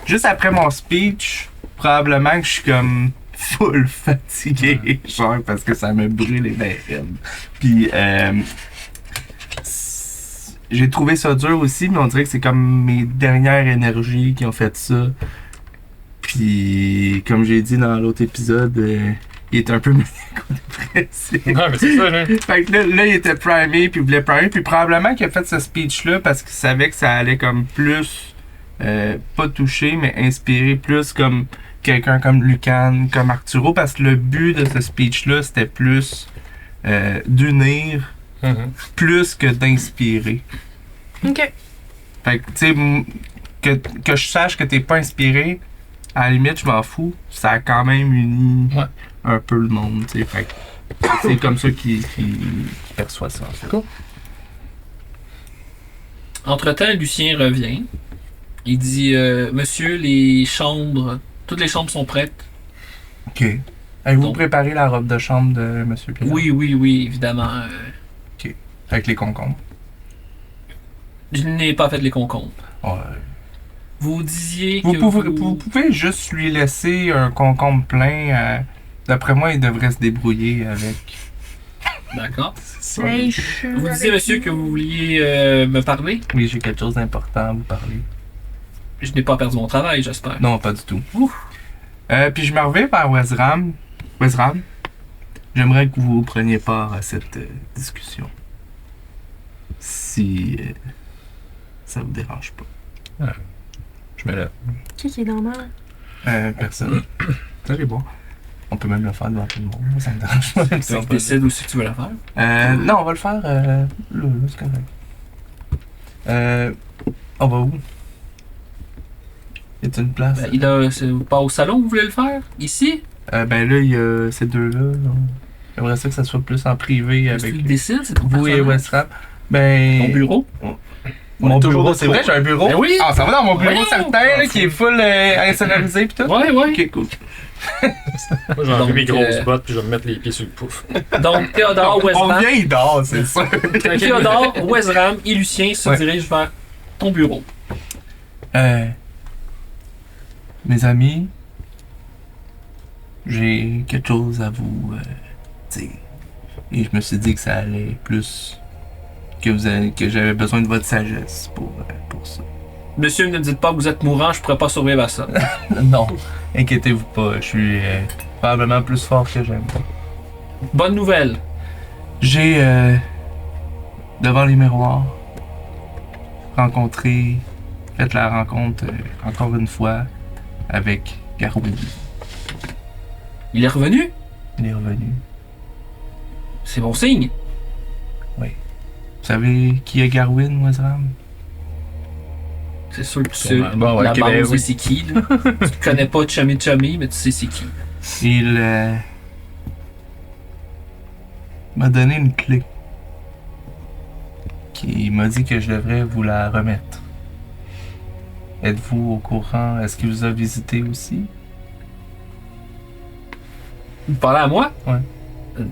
juste après mon speech, probablement que je suis comme full fatigué, genre, parce que ça me brûle les ben raide. Puis, j'ai trouvé ça dur aussi, mais on dirait que c'est comme mes dernières énergies qui ont fait ça. Puis, comme j'ai dit dans l'autre épisode, il était un peu maniaco-dépressif. Non, mais c'est ça, là. Fait que là, il était primé, puis il voulait primer, puis probablement qu'il a fait ce speech-là parce qu'il savait que ça allait comme plus, pas toucher, mais inspirer plus comme quelqu'un comme Lucan, comme Arturo, parce que le but de ce speech-là, c'était plus d'unir, plus que d'inspirer. Ok. Fait que, tu sais, que je sache que t'es pas inspiré, à la limite, je m'en fous. Ça a quand même uni un peu le monde, tu sais. Fait que c'est comme ça qu'il perçoit ça. En fait. Cool. Entre-temps, Lucien revient. Il dit Monsieur, les chambres, toutes les chambres sont prêtes. Ok. Avez-vous Donc- préparé la robe de chambre de Monsieur Pierre? Oui, évidemment. Avec les concombres. Je n'ai pas fait les concombres. Ouais. Vous disiez Vous que pouvez juste lui laisser un concombre plein. D'après moi, il devrait se débrouiller avec. D'accord. C'est ça. Hey, je suis Vous disiez, avec monsieur, lui. que vous vouliez me parler. Oui, j'ai quelque chose d'important à vous parler. Je n'ai pas perdu mon travail, j'espère. Non, pas du tout. Puis je me reviens vers Wezram. Wezram, j'aimerais que vous preniez part à cette discussion. Si ça vous dérange pas. Je me lève. Qui est dans le Personne. Vous allez voir. On peut même le faire devant tout le monde. Moi, ça me dérange pas. Même si on Tu peut- décides aussi que tu veux la faire. Non, on va le faire là, c'est correct. On va où? Y a-t-il une place? C'est pas au salon que vous voulez le faire? Ici? Ben là, il y a ces deux-là. Là. J'aimerais ça que ça soit plus en privé Tu avec le décides, c'est ton vous et personnage. Westram. Ben. Ton bureau? Mon toujours bureau, de c'est toi. vrai, j'ai un bureau. Ben oui! Ah, ça va dans mon bureau Voyons! certain, là, qui est full insonorisé pis tout. Ouais. Ok, cool. Moi, j'ai enlevé Donc, mes grosses bottes, puis je vais me mettre les pieds sur le pouf. Donc, Théodore, On Westram. vient, il dort, c'est sûr. Théodore, Westram et Lucien se Ouais. dirigent vers ton bureau. Mes amis, j'ai quelque chose à vous dire. Et je me suis dit que ça allait plus que j'avais besoin de votre sagesse pour ça. Monsieur, ne dites pas que vous êtes mourant, je pourrais pas survivre à ça. Non, inquiétez-vous pas, je suis probablement plus fort que j'aime. Bonne nouvelle. J'ai devant les miroirs fait la rencontre encore une fois avec Garwin. Il est revenu? Il est revenu. C'est bon signe. Vous savez qui est Garwin, Wezram? C'est sûr que tu sais. Sûrement. Bon, ouais, la ok, bande, ben tu sais oui. c'est qui. Là. Tu connais pas Chummy, mais tu sais c'est qui. Il m'a donné une clé. Qui m'a dit que je devrais vous la remettre. Êtes-vous au courant? Est-ce qu'il vous a visité aussi? Vous parlez à moi? Ouais.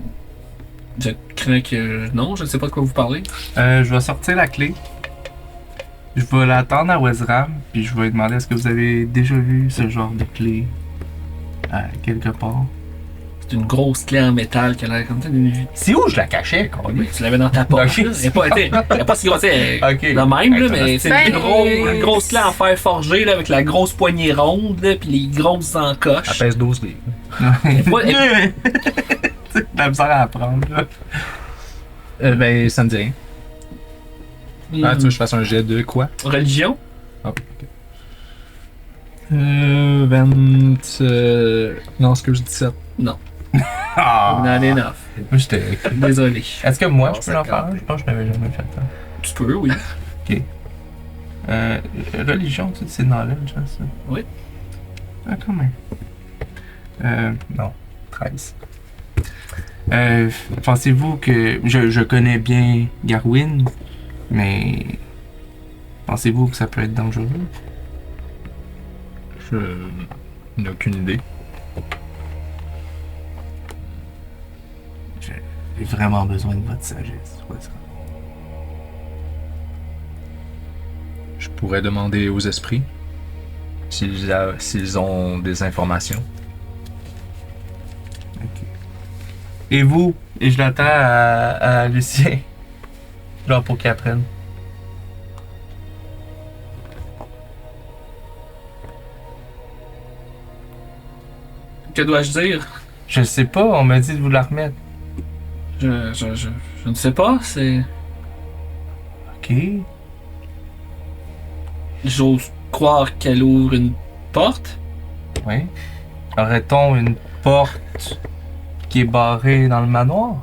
Je crains que. Non, je ne sais pas de quoi vous parlez. Je vais sortir la clé. Je vais l'attendre à Wezram, puis je vais lui demander est-ce que vous avez déjà vu ce genre de clé à quelque part? C'est une grosse clé en métal qui a l'air comme ça. C'est où je la cachais, quoi? Oui, tu l'avais dans ta poche. Ok. là. Elle est pas si grosse. Elle est Ok. la même, là, mais c'est Ben, une grosse clé en fer forgé là, avec la grosse poignée ronde là, puis les grosses Elle encoches. pèse 12 livres. Ouais, La misère à apprendre, là. Ben, ça me dit rien. Ah, tu veux que je fasse un jet de quoi? Religion? Ah, ok. 20... Non, excuse, 17. Ah! Not enough. Moi, j'étais. Désolé. Est-ce que moi, Oh, je peux l'en ça faire? compte. Je pense que je n'avais jamais fait ça. Tu peux, oui. Religion, tu sais, c'est knowledge, hein, ça? Oui. Ah, quand même. Non, 13. Pensez-vous que... Je connais bien Garwin, mais... Pensez-vous que ça peut être dangereux? Je n'ai aucune idée. J'ai vraiment besoin de votre sagesse. Wezram. Je pourrais demander aux esprits s'ils ont des informations. Et vous? Et je l'attends à Lucien. Genre pour qu'il apprenne. Que dois-je dire? Je sais pas, on m'a dit de vous la remettre. Je ne sais pas, c'est... Ok. J'ose croire qu'elle ouvre une porte. Oui. Aurait-on une porte qui est barrée dans le manoir?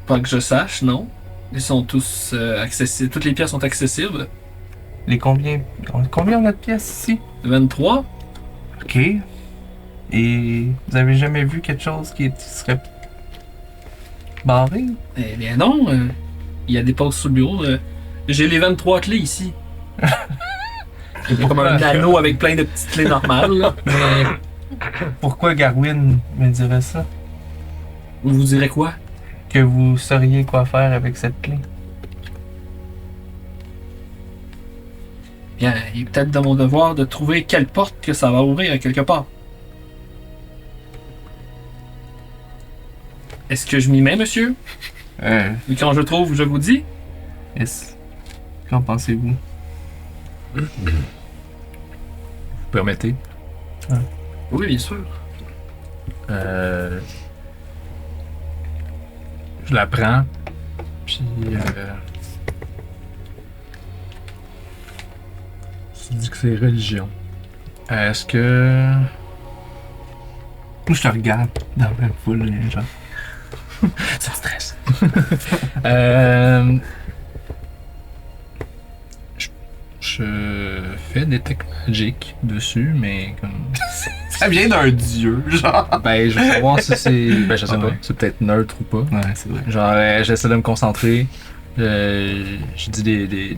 Pas que je sache, non. Ils sont tous accessibles. Toutes les pièces sont accessibles. Les combien on a de pièces ici? 23. Ok. Et vous avez jamais vu quelque chose qui serait barré? Eh bien non, il y a des postes sur le bureau. J'ai les 23 clés ici. C'est pas comme un anneau avec plein de petites clés normales. Là. Mais Pourquoi Garwin me dirait ça? vous direz quoi? Que vous sauriez quoi faire avec cette clé? Bien, il est peut-être de mon devoir de trouver quelle porte que ça va ouvrir à quelque part. Est-ce que je m'y mets, monsieur? Et quand je trouve, je vous dis? Yes. Qu'en pensez-vous? Vous permettez? Oui, bien sûr. Je la prends, puis tu dis que c'est religion. Est-ce que... Moi, je te regarde dans la foule, genre. Ça stresse. Je fais Detect Magic dessus, mais comme... Ça vient d'un dieu, genre. Ben, je veux savoir si c'est... Ben, je sais Ah pas. ouais. C'est peut-être neutre ou pas. Ouais, c'est vrai. Genre, j'essaie de me concentrer. Je dis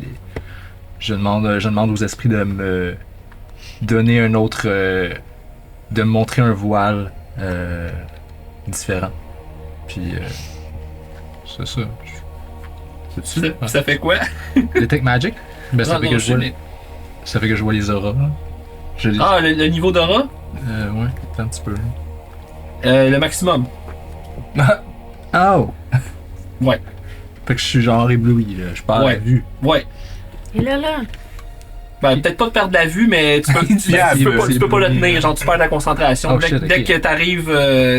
je demande aux esprits de me donner un autre... de me montrer un voile différent. Puis, c'est ça. C'est-tu? Ça fait quoi? Detect Magic? Ben, ça Non, fait non, que je je vois... sais, Ça fait que je vois les auras. Là. Je les... Ah, le niveau d'aura? Ouais, un petit peu. Le maximum. Oh! Ouais. Fait que je suis genre ébloui, là. Je perds la Ouais. vue. Ouais. Et là. Ben, peut-être pas de perdre la vue, mais tu peux pas le tenir. Genre, tu perds la concentration. Oh, dès shit, dès ok. que t'arrives,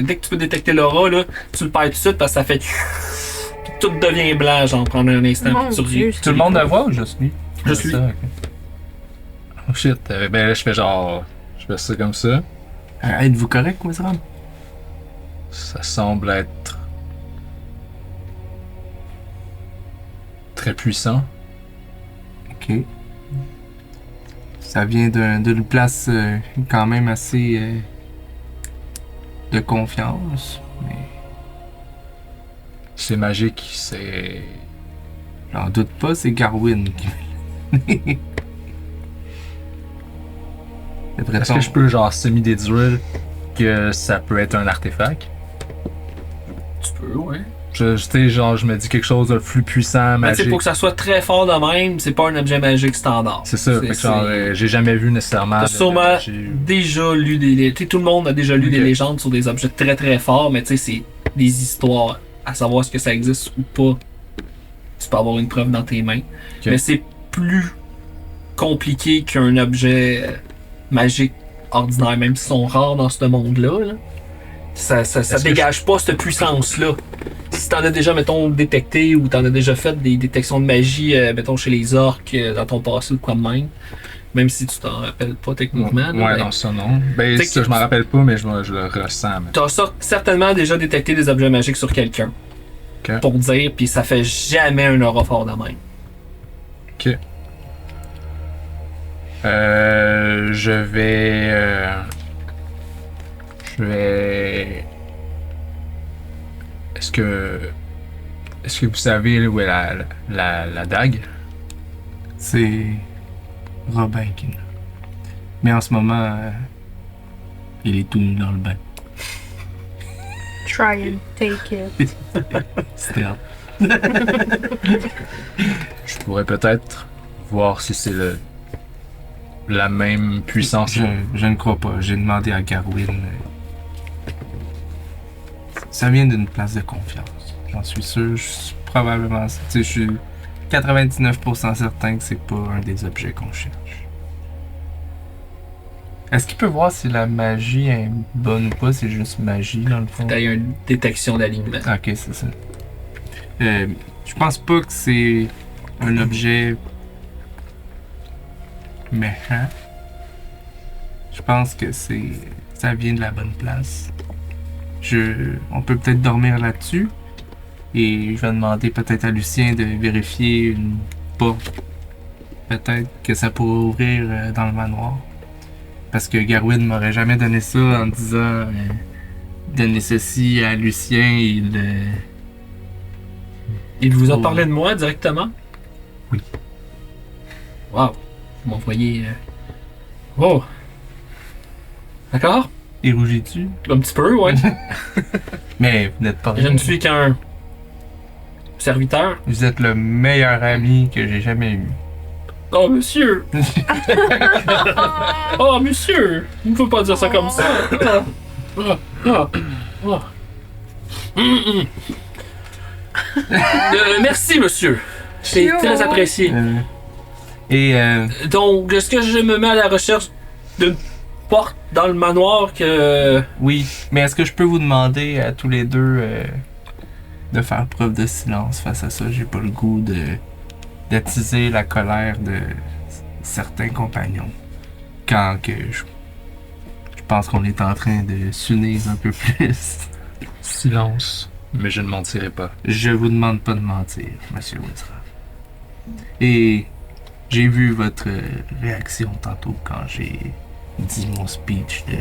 dès que tu peux détecter l'aura, là, tu le perds tout de suite parce que ça fait. Puis tout devient blanc, genre, pendant un instant. Mon puis tu Dieu. reviens. Tout le monde la voit ou juste lui? Je C'est suis. ça, ok. Oh shit. Ben là, je fais genre... Je fais ça comme ça. Êtes-vous correct, Wizram? Ça semble être... très puissant. Ok. Ça vient d'une place quand même assez de confiance. Mais C'est magique, c'est... j'en doute pas, c'est Garwin qui Est-ce que je peux genre semi-déduire que ça peut être un artefact? Tu peux, ouais. Tu sais, genre, je me dis quelque chose de plus puissant, Mais tu sais, magique. pour que ça soit très fort de même, c'est pas un objet magique standard. C'est ça, fait que genre, j'ai jamais vu nécessairement... T'as de sûrement magie. déjà lu des... Tu sais, tout le monde a déjà lu des Ok. légendes sur des objets très très forts, mais tu sais, c'est des histoires. À savoir ce que ça existe ou pas, tu peux avoir une preuve dans tes mains. Mais c'est plus compliqué qu'un objet magique ordinaire, même s'ils sont rares dans ce monde-là. Là. Ça que dégage pas cette puissance-là. Si t'en as déjà, mettons, détecté ou t'en as déjà fait des détections de magie, mettons, chez les orques, dans ton passé ou quoi de même si tu t'en rappelles pas techniquement. là, Ouais, ben, non, ça non. Ben, T'sais ça, que- je m'en rappelle pas, mais je le ressens. Mais... T'as certainement déjà détecté des objets magiques sur quelqu'un. Ok. Pour dire, puis ça fait jamais un aura fort de même. Ok. Je vais... Est-ce que vous savez où est la dague? c'est Robin qui l'a. Mais en ce moment, il est tout nu dans le bain. Try and take it. Stealth. Je pourrais peut-être voir si c'est la même puissance. Je ne crois pas. J'ai demandé à Garwin. Ça vient d'une place de confiance. J'en suis sûr. Je suis probablement. Tu sais, je suis 99% certain que c'est pas un des objets qu'on cherche. Est-ce qu'il peut voir si la magie est bonne ou pas? C'est juste magie, dans le fond. T'as eu une détection d'alignement. Ok, c'est ça. Je pense pas que c'est un objet méchant. Je pense que ça vient de la bonne place. On peut peut-être dormir là-dessus. Et je vais demander peut-être à Lucien de vérifier une porte. Peut-être que ça pourrait ouvrir dans le manoir. Parce que Garwin m'aurait jamais donné ça en disant donner ceci à Lucien. Il vous a Oh. parlé de moi directement? Oui. Wow. Vous m'envoyez... Oh. D'accord? Et rougis-tu? Un petit peu, ouais. Mais vous n'êtes pas Je ne suis qu'un serviteur. Vous êtes le meilleur ami que j'ai jamais eu. Oh, monsieur! Oh, monsieur! Il ne faut pas dire ça comme ça! Merci, monsieur! C'est Yo. très apprécié. Donc, est-ce que je me mets à la recherche d'une porte dans le manoir que... Oui, mais est-ce que je peux vous demander à tous les deux de faire preuve de silence face à ça? J'ai pas le goût d'attiser la colère de certains compagnons. Quand que je pense qu'on est en train de s'unir un peu plus. Silence, mais je ne mentirai pas. Je vous demande pas de mentir, Monsieur Wizra. Et j'ai vu votre réaction tantôt quand j'ai dit mon speech de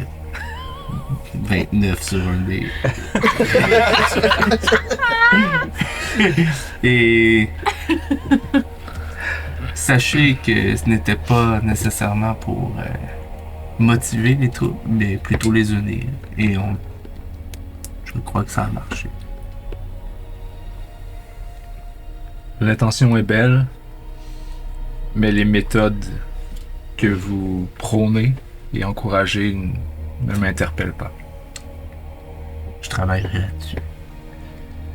29 sur un dé. Et sachez que ce n'était pas nécessairement pour motiver les troupes, mais plutôt les unir. Et je crois que ça a marché. L'intention est belle, mais les méthodes que vous prônez et encouragez ne m'interpellent pas. Je travaillerai là-dessus.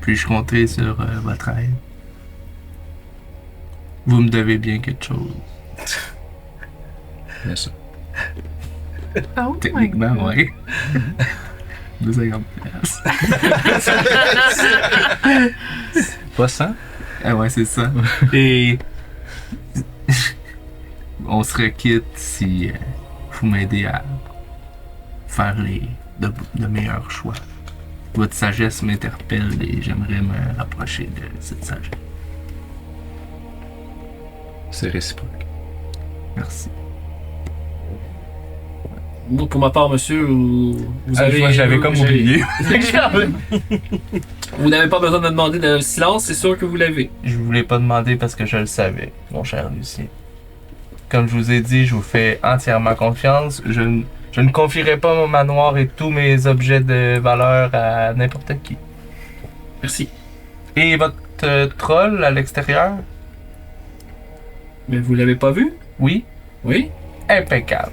Puis-je compter sur votre aide? Vous me devez bien quelque chose. Bien sûr. Oh Techniquement, my God. oui. 250 piastres. Pas ça? Ah ouais, c'est ça. Et on serait quitte si vous m'aidez à faire de meilleurs choix. Votre sagesse m'interpelle et j'aimerais me rapprocher de cette sagesse. C'est réciproque. Merci. Moi, pour ma part, monsieur, vous J'avais comme oublié. Vous n'avez pas besoin de me demander de silence, c'est sûr que vous l'avez. Je voulais pas demander parce que je le savais, mon cher Lucien. Comme je vous ai dit, je vous fais entièrement confiance. Je ne confierai pas mon manoir et tous mes objets de valeur à n'importe qui. Merci. Et votre troll à l'extérieur? Mais vous l'avez pas vu? Oui? Oui? Impeccable.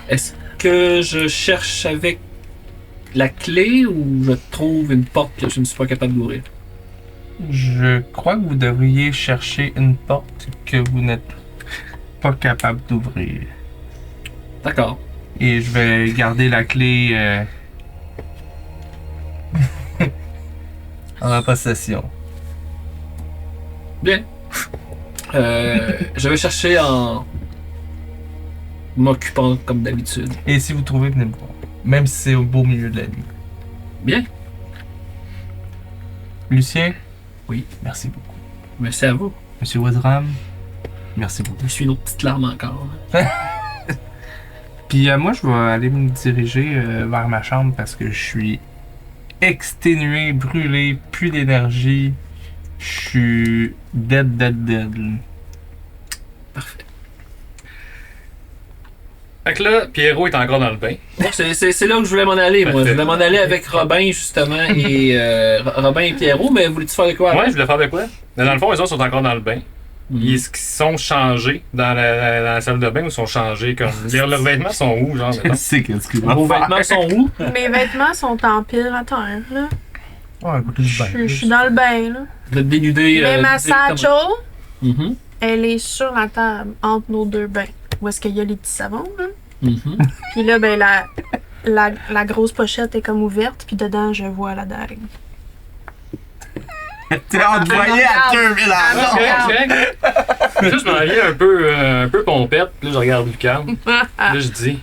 Est-ce que je cherche avec la clé ou je trouve une porte que je ne suis pas capable d'ouvrir? Je crois que vous devriez chercher une porte que vous n'êtes pas capable d'ouvrir. D'accord. Et je vais garder la clé en ma possession. Bien. Je vais chercher en m'occupant comme d'habitude. Et si vous trouvez, venez me voir. Même si c'est au beau milieu de la nuit. Bien. Lucien? Oui. Merci beaucoup. Merci à vous. Monsieur Wazram? Merci beaucoup. Je suis une autre petite larme encore. Puis moi, je vais aller me diriger vers ma chambre parce que je suis exténué, brûlé, plus d'énergie. Je suis dead. Parfait. Fait que là, Pierrot est encore dans le bain. C'est là où je voulais m'en aller, moi. Je voulais m'en aller avec Robin, justement, et Robin et Pierrot, mais voulez-tu faire de quoi? Ouais, je voulais faire de quoi? Mais dans le fond, les autres sont encore dans le bain. Est-ce qu'ils sont changés dans la salle de bain ou sont changés comme. Leurs vêtements sont où, genre? Je sais qu'est-ce que Vos vêtements sont où? Mes vêtements sont en pile à terre, là. Ouais, écoute, je Je suis dans le bain, là. Vous êtes dénudé. J'ai ma directement. satchel, Mhm. Elle est sur la table entre nos deux bains. Où est-ce qu'il y a les petits savons, là? Mhm. Puis là, ben, la grosse pochette est comme ouverte, puis dedans, je vois la dague. T'es envoyé à 2000 Ah, ans. c'est correct, c'est correct. Là, je m'en viens un peu pompette. Là, je regarde Lucan. Là, je dis...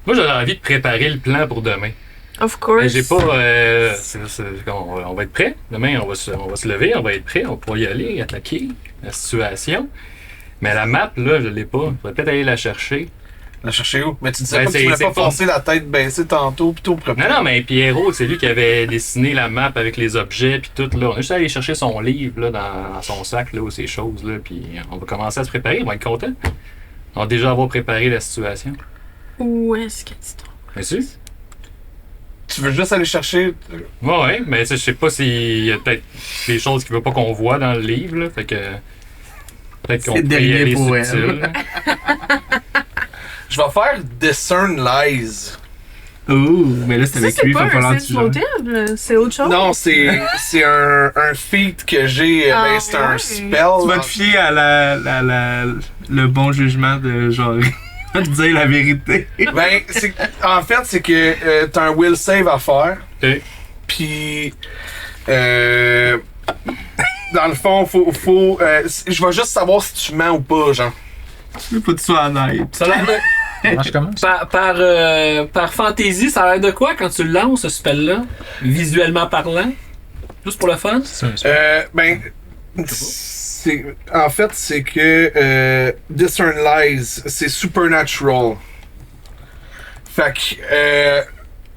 Moi, j'aurais envie de préparer le plan pour demain. Of course. Mais j'ai pas... on va être prêt. Demain, on va se lever, on va être prêt. On pourra y aller, attaquer la situation. Mais la map, là, je l'ai pas. Il faudrait peut-être aller la chercher. La chercher où? Mais tu disais Ben, pas que tu voulais c'est pas pas- forcer la tête baissée tantôt, plutôt préparer. Non, mais Pierrot, c'est lui qui avait dessiné la map avec les objets puis tout, là. On est juste allé chercher son livre, là, dans son sac, là, ou ces choses, là, puis on va commencer à se préparer, on va être content. On va déjà avoir préparé la situation. Où est-ce que tu trouves? Bien sûr. Tu veux juste aller chercher. Ouais, mais tu sais, je sais pas s'il y a peut-être des choses qu'il veut pas qu'on voit dans le livre, là, fait que... Peut-être qu'on C'est peut y dernier aller pour elle. subtil, là. Je vais faire Discern Lies. Ouh, mais là, c'est Ça, avec c'est lui, il pas va falloir un que tu save joues. motive, c'est autre chose? Non, c'est un feat que j'ai. Ah, Ben, c'est un ouais. spell. Tu vas te fier à le bon jugement de genre. Va te dire la vérité. Ben, en fait, c'est que t'as un will save à faire. Ok. Puis, dans le fond, faut je vais juste savoir si tu mens ou pas, genre. Il faut que tu sois honnête. Ça a l'air de... Moi, je commence. Par fantaisie, ça a l'air de quoi quand tu le lances, ce spell-là? Visuellement parlant? Juste pour le fun? C'est un spell. Ben, en fait, c'est que Discern Lies, c'est supernatural. Fait que,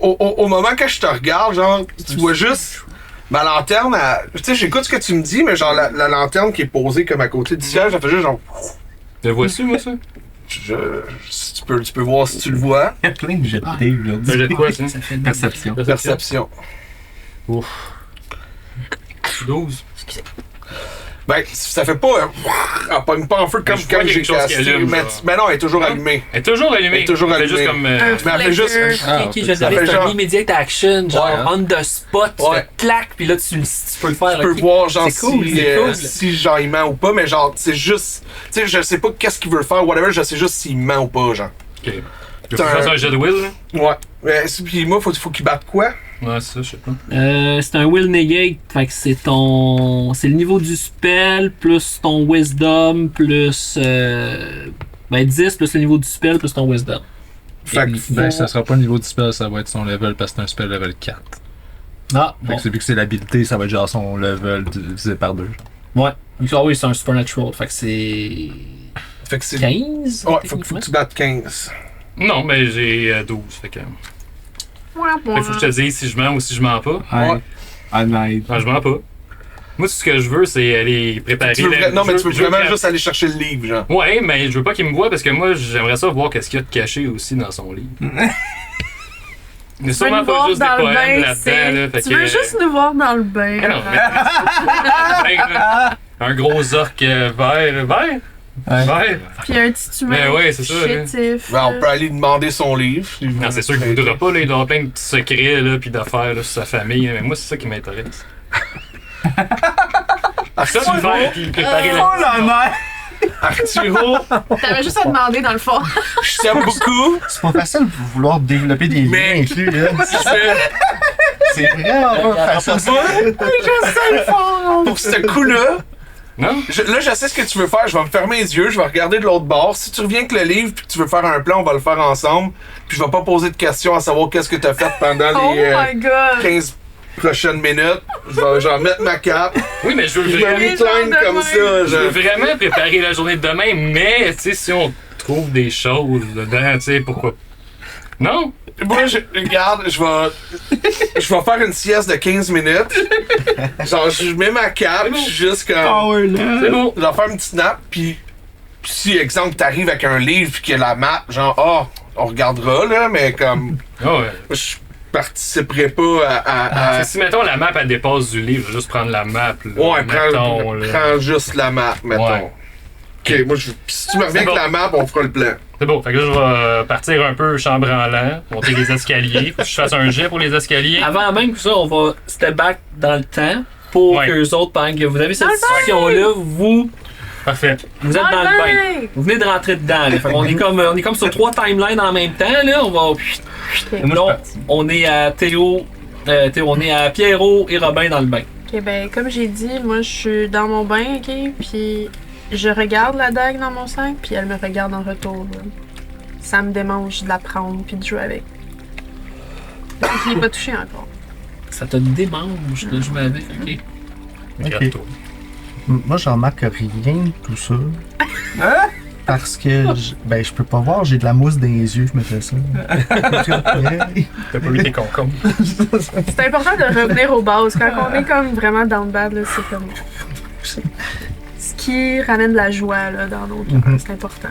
au moment que je te regarde, genre, tu vois juste ma lanterne. Tu sais, j'écoute ce que tu me dis, mais genre, la lanterne qui est posée comme à côté du siège, elle fait juste genre. Tu le vois-tu, moi, ça? Si tu peux voir si tu le vois. Il y a plein de jets de dés Ça aujourd'hui. jette quoi, ça? Perception. Perception. 12. Ben, ça fait pas. Elle pogne pas en feu comme je vois quand j'ai quelque chose qui casté. allume, Mais, genre. mais non, elle est toujours allumée. Elle est toujours allumée. Elle est toujours Elle fait allumée. juste comme... Un Mais elle fait juste. flicker. Ah, Ok, je vais te Ça donner fait c'est un genre- immediate action, genre Ouais. on the spot, tu Ouais. fais clac, puis là tu peux le faire. Tu peux ok. voir genre C'est cool, si, c'est cool. si genre il ment ou pas, mais genre c'est juste. Tu sais, je sais pas qu'est-ce qu'il veut faire, whatever, je sais juste s'il ment ou pas, genre. Ok. Tu veux que je fasse un jet de will, là? Ouais. Puis moi, faut qu'il batte quoi? Ouais, c'est ça, je sais pas. C'est un will negate, fait que c'est le niveau du spell plus ton wisdom plus 10 plus le niveau du spell plus ton wisdom. Fait que Ben, ça sera pas le niveau du spell, ça va être son level parce que c'est un spell level 4. Ah, Fait bon. que vu que c'est l'habilité, ça va être genre son level divisé par 2. Ouais. Ah oui, c'est un supernatural, fait que c'est Fait que c'est. 15. Ouais, faut que tu battes 15. Non, mais j'ai 12, fait que... Fait que faut que je te dise si je mens ou si je mens pas. Ouais. Honnête. Non, je mens pas. Moi, tout ce que je veux, c'est aller préparer... Non, mais tu veux je veux vraiment que- juste aller chercher le livre, genre. Ouais, mais je veux pas qu'il me voie parce que moi, j'aimerais ça voir qu'est-ce qu'il y a de caché aussi dans son livre. Mais Tu veux sûrement nous pas voir juste des dans le poèmes bain, là-dedans, là. Fait tu que... veux juste nous voir dans le bain. Ah non, mais... un gros orque vert. Vert? Puis un petit humain Mais ouais, c'est ça, là. chétif. Ben, on peut aller demander son livre. Non, c'est sûr qu'il voudra pas, là. Il doit avoir plein de petits secrets, là, pis d'affaires, là, sur sa famille. Mais moi, c'est ça qui m'intéresse. Ça, tu le faire, puis préparer la... Oh l'honneur! Arturo, T'avais juste à demander dans le fond. je t'aime beaucoup. C'est pas facile de vouloir développer des liens Mais- avec lui, là. Je fais- C'est vraiment pas facile. Pour ce coup-là, Non? là, je sais ce que tu veux faire. Je vais me fermer les yeux, je vais regarder de l'autre bord. Si tu reviens avec le livre puis que tu veux faire un plan, on va le faire ensemble. Puis je vais pas poser de questions à savoir qu'est-ce que tu as fait pendant Oh les my god. 15 prochaines minutes. Je vais genre mettre ma cape. Oui, mais je veux Je vraiment... vais recline comme ça. Je veux Genre. vraiment préparer la journée de demain, mais, tu sais, si on trouve des choses dedans, tu sais, pourquoi... Non? Moi, regarde, je vais faire une sieste de 15 minutes. Genre, je mets ma cape, je suis juste comme. Power là! C'est bon. Je vais faire une petite nappe, puis si, exemple, t'arrives avec un livre puis qu'il y a la map, genre, on regardera, là, mais comme. Ah ouais. Je participerai pas à. Si, mettons, la map, elle dépasse du livre, je vais juste prendre la map, là. Ouais, mettons, là. prends juste la map, mettons. Ouais. Ok, moi, puis si tu me reviens C'est avec bon. la map, on fera le plan. C'est bon, fait que là, je vais partir un peu chambranlant, monter les escaliers. Faut que je fasse un jet pour les escaliers. Avant même que ça, on va step back dans le temps pour Ouais. qu'eux autres, pendant que vous avez cette Dans le bain! discussion-là, vous Parfait. Vous êtes dans le bain. Vous venez de rentrer dedans. Là. Fait qu'on est comme sur 3 timelines en même temps. Là. On va. Là, on est à on est à Pierrot et Robin dans le bain. Ok, ben, comme j'ai dit, moi, je suis dans mon bain, ok? Puis je regarde la dague dans mon sac, puis elle me regarde en retour. Là. Ça me démange de la prendre puis de jouer avec. Je l'ai pas touché encore. Ça te démange de jouer avec. Ok. Ok. Moi, j'en remarque rien de tout ça. Parce que, je peux pas voir, j'ai de la mousse dans les yeux, je me fais ça. T'as pas vu tes concombres. C'est important de revenir aux bases. Quand on est comme vraiment down bad, là, c'est comme. Ce qui ramène de la joie là, dans nos cœurs, c'est important.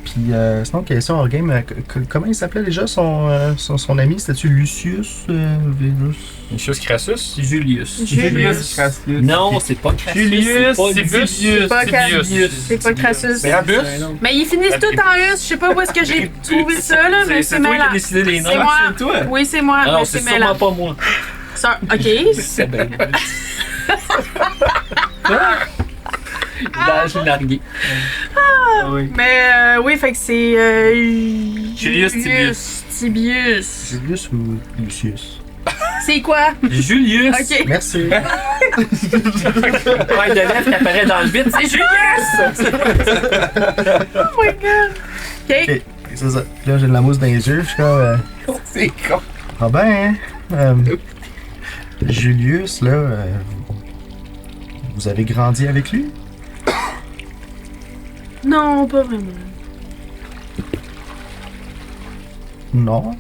Puis, sinon, question hors game, comment il s'appelait déjà son ami? C'était-tu Lucius Virus? Lucius Crassus? Julius. Crassus. Non, c'est pas Crassus. Julius, c'est pas Lucius. C'est pas Tibius. C'est pas Crassus. C'est Abus? Mais ils finissent tous en us. Je sais pas où est-ce que j'ai trouvé ça, là, mais c'est toi qui mêlant. as décidé les noms. C'est moi. C'est toi. Oui, c'est moi, Non, mais c'est c'est sûrement mêlant. pas moi. Ça, ok. C'est bien. J'ai largué. Mais oui, fait que c'est. Julius Tibius. Tibius. Julius ou Lucius? C'est quoi? Julius. Ok. Merci. Ouais, de lèvres qui apparaît dans le vide, c'est Julius! Oh my god. Ok. Ok, c'est ça. Là, j'ai de la mousse dans les yeux, je suis comme. C'est con. Ah ben, Julius, là, vous avez grandi avec lui? Non, pas vraiment. Non.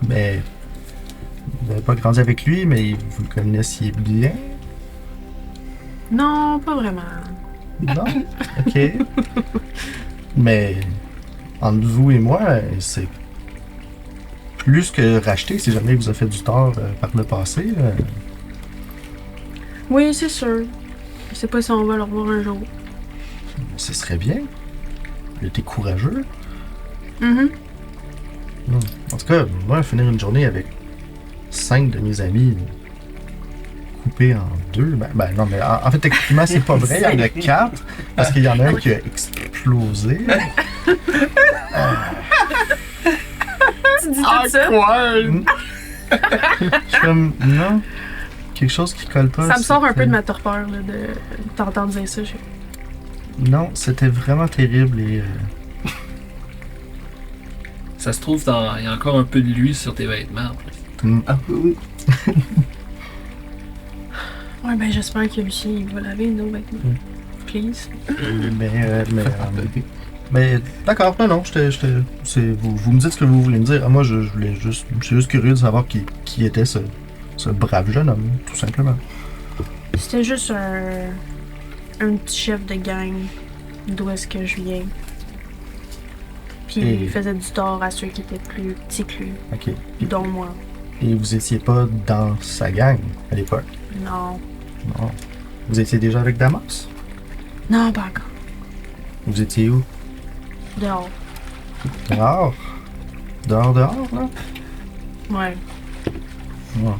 Mais vous n'avez pas grandi avec lui, mais vous le connaissiez bien? Non, pas vraiment. Non? Ok. Mais entre vous et moi, c'est plus que racheter si jamais il vous a fait du tort par le passé. Oui, c'est sûr. Je sais pas si on va le revoir un jour. Ce serait bien. Il était courageux. Mhm. En tout cas, moi, finir une journée avec 5 de mes amis coupés en 2, ben non, mais en fait, techniquement, c'est pas vrai. Il y en a 4 parce qu'il y en a un qui a explosé. Tu dis tout ça? Je suis comme, non, quelque chose qui colle pas. Ça me sort un peu c'était- de ma torpeur là, de t'entendre dire ça. Non, c'était vraiment terrible et Ça se trouve, il y a encore un peu de l'huile sur tes vêtements. en plus. ah, oui. Ouais, ben j'espère que Lucien il va laver nos vêtements. Please. Mais d'accord, non, vous me dites ce que vous voulez me dire. Moi, je suis juste curieux de savoir qui était ce brave jeune homme, tout simplement. C'était juste un petit chef de gang d'où est-ce que je viens. Puis Et- il faisait du tort à ceux qui étaient plus petits que lui, Ok. dont moi. Et vous étiez pas dans sa gang à l'époque? Non. Non. Vous étiez déjà avec Damas? Non, pas encore. Vous étiez où? Dehors. Dehors? Dehors, là? Ouais. Ouais.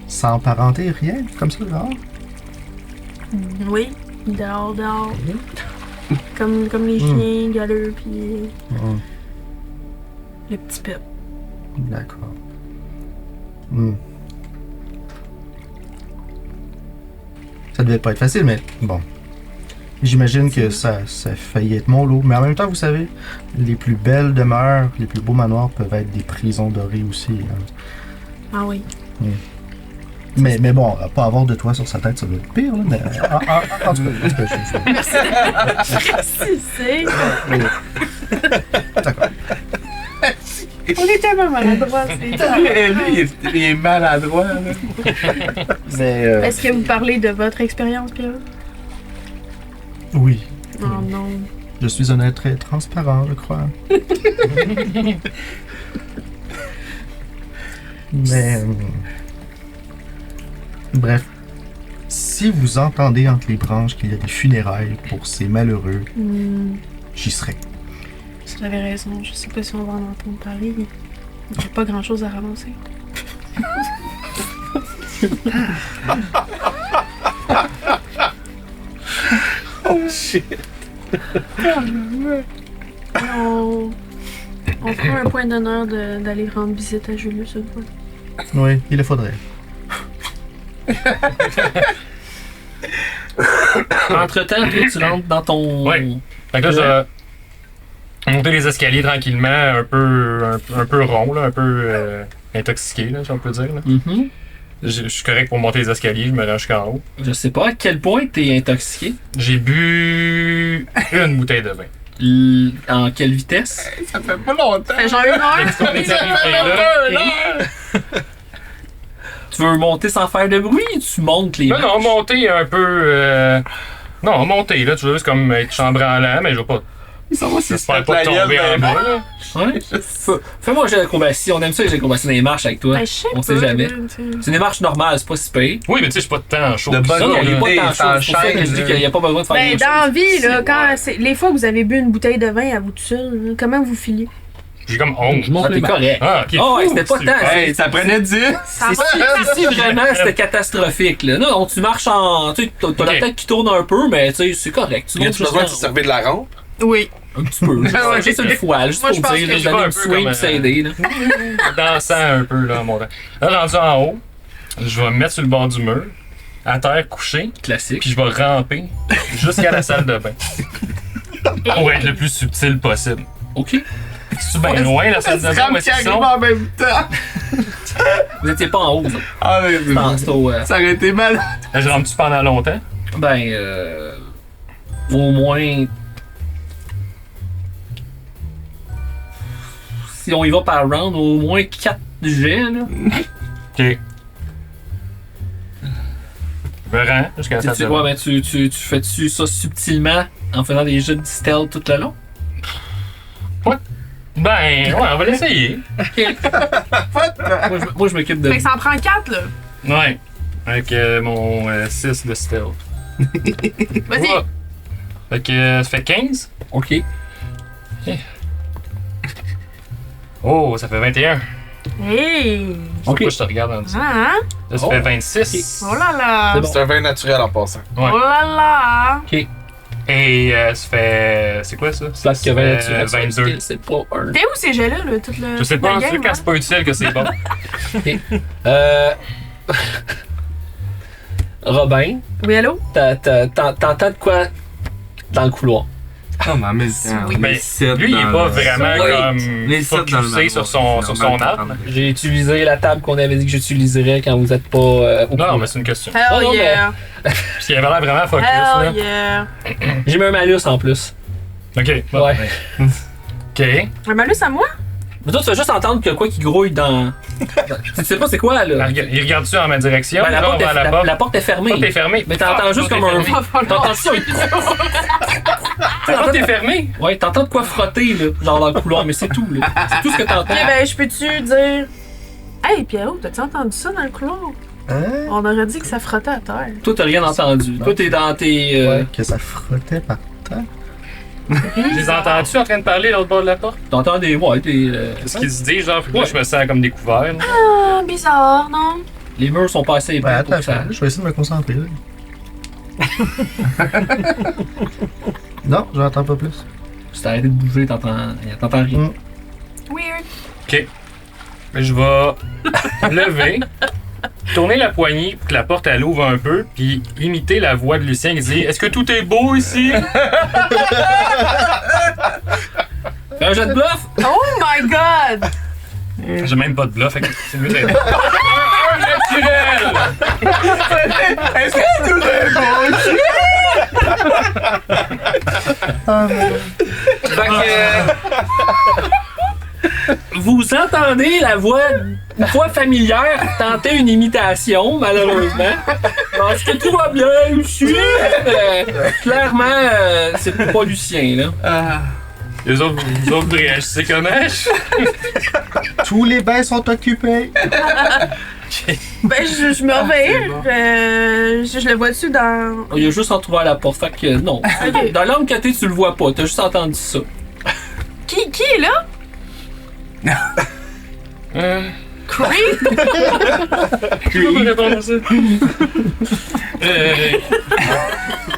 Sans parenté, rien? Comme ça, dehors? Oui. Dehors. Comme les chiens galeux, puis Ouais. le petit pep. D'accord. Hmm. Ça devait pas être facile, mais bon. J'imagine que ça a failli être mon lot. Mais en même temps, vous savez, les plus belles demeures, les plus beaux manoirs peuvent être des prisons dorées aussi. Hein. Ah oui. Mais bon, pas avoir de toit sur sa tête, ça doit être pire. Là, mais, en tout cas, Si, c'est. d'accord. On est tellement maladroits, c'est. Lui, il est maladroit, là. Mais, Est-ce que vous parlez de votre expérience, Pierre? oui, Oh non. je suis un être très transparent, je crois. Mais. Bref. Si vous entendez entre les branches qu'il y a des funérailles pour ces malheureux, j'y serai. Vous avez raison, je sais pas si on va en entendre parler. Il n'y a pas grand chose à ramasser. Oh shit. On fera un point d'honneur d'aller rendre visite à Julius une fois. Oui, il le faudrait. Entre-temps, toi, tu rentres dans ton... Ouais. Fait que là, je vais monter les escaliers tranquillement, un peu rond, là, un peu intoxiqué, là, si on peut dire. Là. Mhm. Je suis correct pour monter les escaliers, je me rends jusqu'en haut. Je sais pas à quel point t'es intoxiqué. J'ai bu une bouteille de vin. En quelle vitesse? Ça fait pas longtemps. Fait genre 1 heure. Est-ce qu'on est arrivé là? Tu veux monter sans faire de bruit ou tu montes les Non, marches? monter un peu... Non, monter, là, tu veux juste comme être chambranlant, mais je vais pas... Ça va, c'est J'espère pas tomber en bas, là. Ouais? Fais-moi un jeu d'acrobatie. On aime ça les acrobaties dans les marches avec toi. Ben, je sais On sait pas, jamais. là, tu sais. C'est des marches normales, c'est pas si pire. Oui, mais tu sais, je suis pas de temps chaud. De bonne Non, il n'y a pas qualité, tant de ça choses. C'est pour ça que je dis enchaîne, qu'il n'y a pas besoin de faire Ben, des dans la choses. vie, là, quand Ouais. c'est les fois que vous avez bu une bouteille de vin à vous tout seul, comment vous filez? J'ai comme honte. Ah, t'es correct. Ah, ok. Oh, ouais, c'était pas Super. tant. Hey, ça prenait 10. Ça C'est si vraiment c'était catastrophique, là. Non, tu marches en. Tu sais, t'as la Ok. tête qui tourne un peu, mais tu sais, c'est correct. Tu Y montes a-tu besoin de se juste servir de la rampe? Oui. un petit peu. Ouais. Juste une fois, juste Moi, je pour pense dire, que là, je donner vais un une peu swing comme, pis s'aider, là. Dansant un peu, là, en montant. Là, rendu en haut, je vais me mettre sur le bord du mur, à terre couché, Classique. puis je vais ramper jusqu'à la salle de bain. Pour être le plus subtil possible. Ok. C'est bien loin, la salle de bain, où Ram est-ce qui qu'ils arrive sont? en même temps. Vous étiez pas en haut, ça. Ah, mais C'est au, ça aurait été mal. Là, je rentre-tu pendant longtemps? ben, au moins. Si on y va par round, au moins 4 jets, là. Ok. Je me rends jusqu'à la salle Tu, de ouais, bain. ben, tu fais-tu ça subtilement en faisant des jeux de stealth tout le long? Ben, ouais, on va l'essayer. Moi, je m'occupe de. Fait que ça en prend 4, là. Ouais. Avec mon 6 de stealth. Vas-y. Ouais. Fait que ça fait 15. Ok. Oh, ça fait 21. Hey! Pourquoi je te regarde en disant? Hein? Là, ça Oh. fait 26. Oh là là! C'est bon. C'est un vin naturel en passant. Ouais. Oh là là! Et ça fait. C'est quoi ça? Place que Ça fait 22. 22. C'est pas un. T'es où ces jets-là, là? Toute le, Je sais toute pas, la c'est game, quand hein? c'est pas utile que c'est bon. Robin, Oui, allô? t'entends de quoi dans le couloir? Ah, mais Ben, lui, il est pas vraiment Oui. comme Les sept dans le focusé sur son arme. J'ai utilisé la table qu'on avait dit que j'utiliserais quand vous êtes pas au Non, courant. mais c'est une question. Hell Oh, non, yeah! Parce qu'il avait l'air vraiment focus. Là. Hell yeah! J'ai mis un malus en plus. Ok. Bon. Ouais. Ok. Un malus à moi? Mais toi, tu vas juste entendre que quoi qui grouille dans. Tu sais pas c'est quoi, là? Il regarde-tu en ma direction? Ben, la, Là, on porte va est, à la la, porte. la porte est fermée. La porte est fermée. Mais t'entends Ah, juste la comme porte un. est fermée. T'entends juste un. La porte est fermée? Ouais, t'entends de quoi frotter, là, genre dans le couloir, mais c'est tout, là. C'est tout ce que t'entends. Ok, ben, je peux-tu dire. Hey, Pierrot, t'as-tu entendu ça dans le couloir? Hein? On aurait dit que ça frottait à terre. Toi, t'as rien entendu. Toi, t'es dans tes. Que ça frottait par terre. Je les entends-tu en train de parler l'autre bord de la porte? T'entends des. Ouais, des. Qu'est-ce qu'ils se disent, genre? Moi, je me sens comme découvert. là. Ah, bizarre, non? Les murs sont pas assez épais Ouais, pour attends, que ça. je vais essayer de me concentrer. Là. Non, j'entends pas plus. Si t'as arrêté de bouger, t'entends rien. Mm. Weird. Ok. Je vais lever, tourner la poignée pour que la porte elle ouvre un peu, puis imiter la voix de Lucien qui dit Est-ce que tout est beau ici? Fais un jet de bluff! Oh my god! J'ai même pas de bluff, fait que c'est mieux d'être. Un naturel! Est-ce que tout est bon? Fait que, vous entendez la voix, une voix familière tenter une imitation, malheureusement. Est-ce que tout va bien, Lucien? Clairement, c'est pas Lucien, là. Les autres, vous autres, vous réagissez comment? Tous les bains sont occupés. Ben, je me réveille. Je le vois-tu dans. Il a juste entrouvert la porte, fait que non. Ok. Dans l'angle que t'es, tu le vois pas, t'as juste entendu ça. Qui est là? Creep? Je peux pas répondre à ça.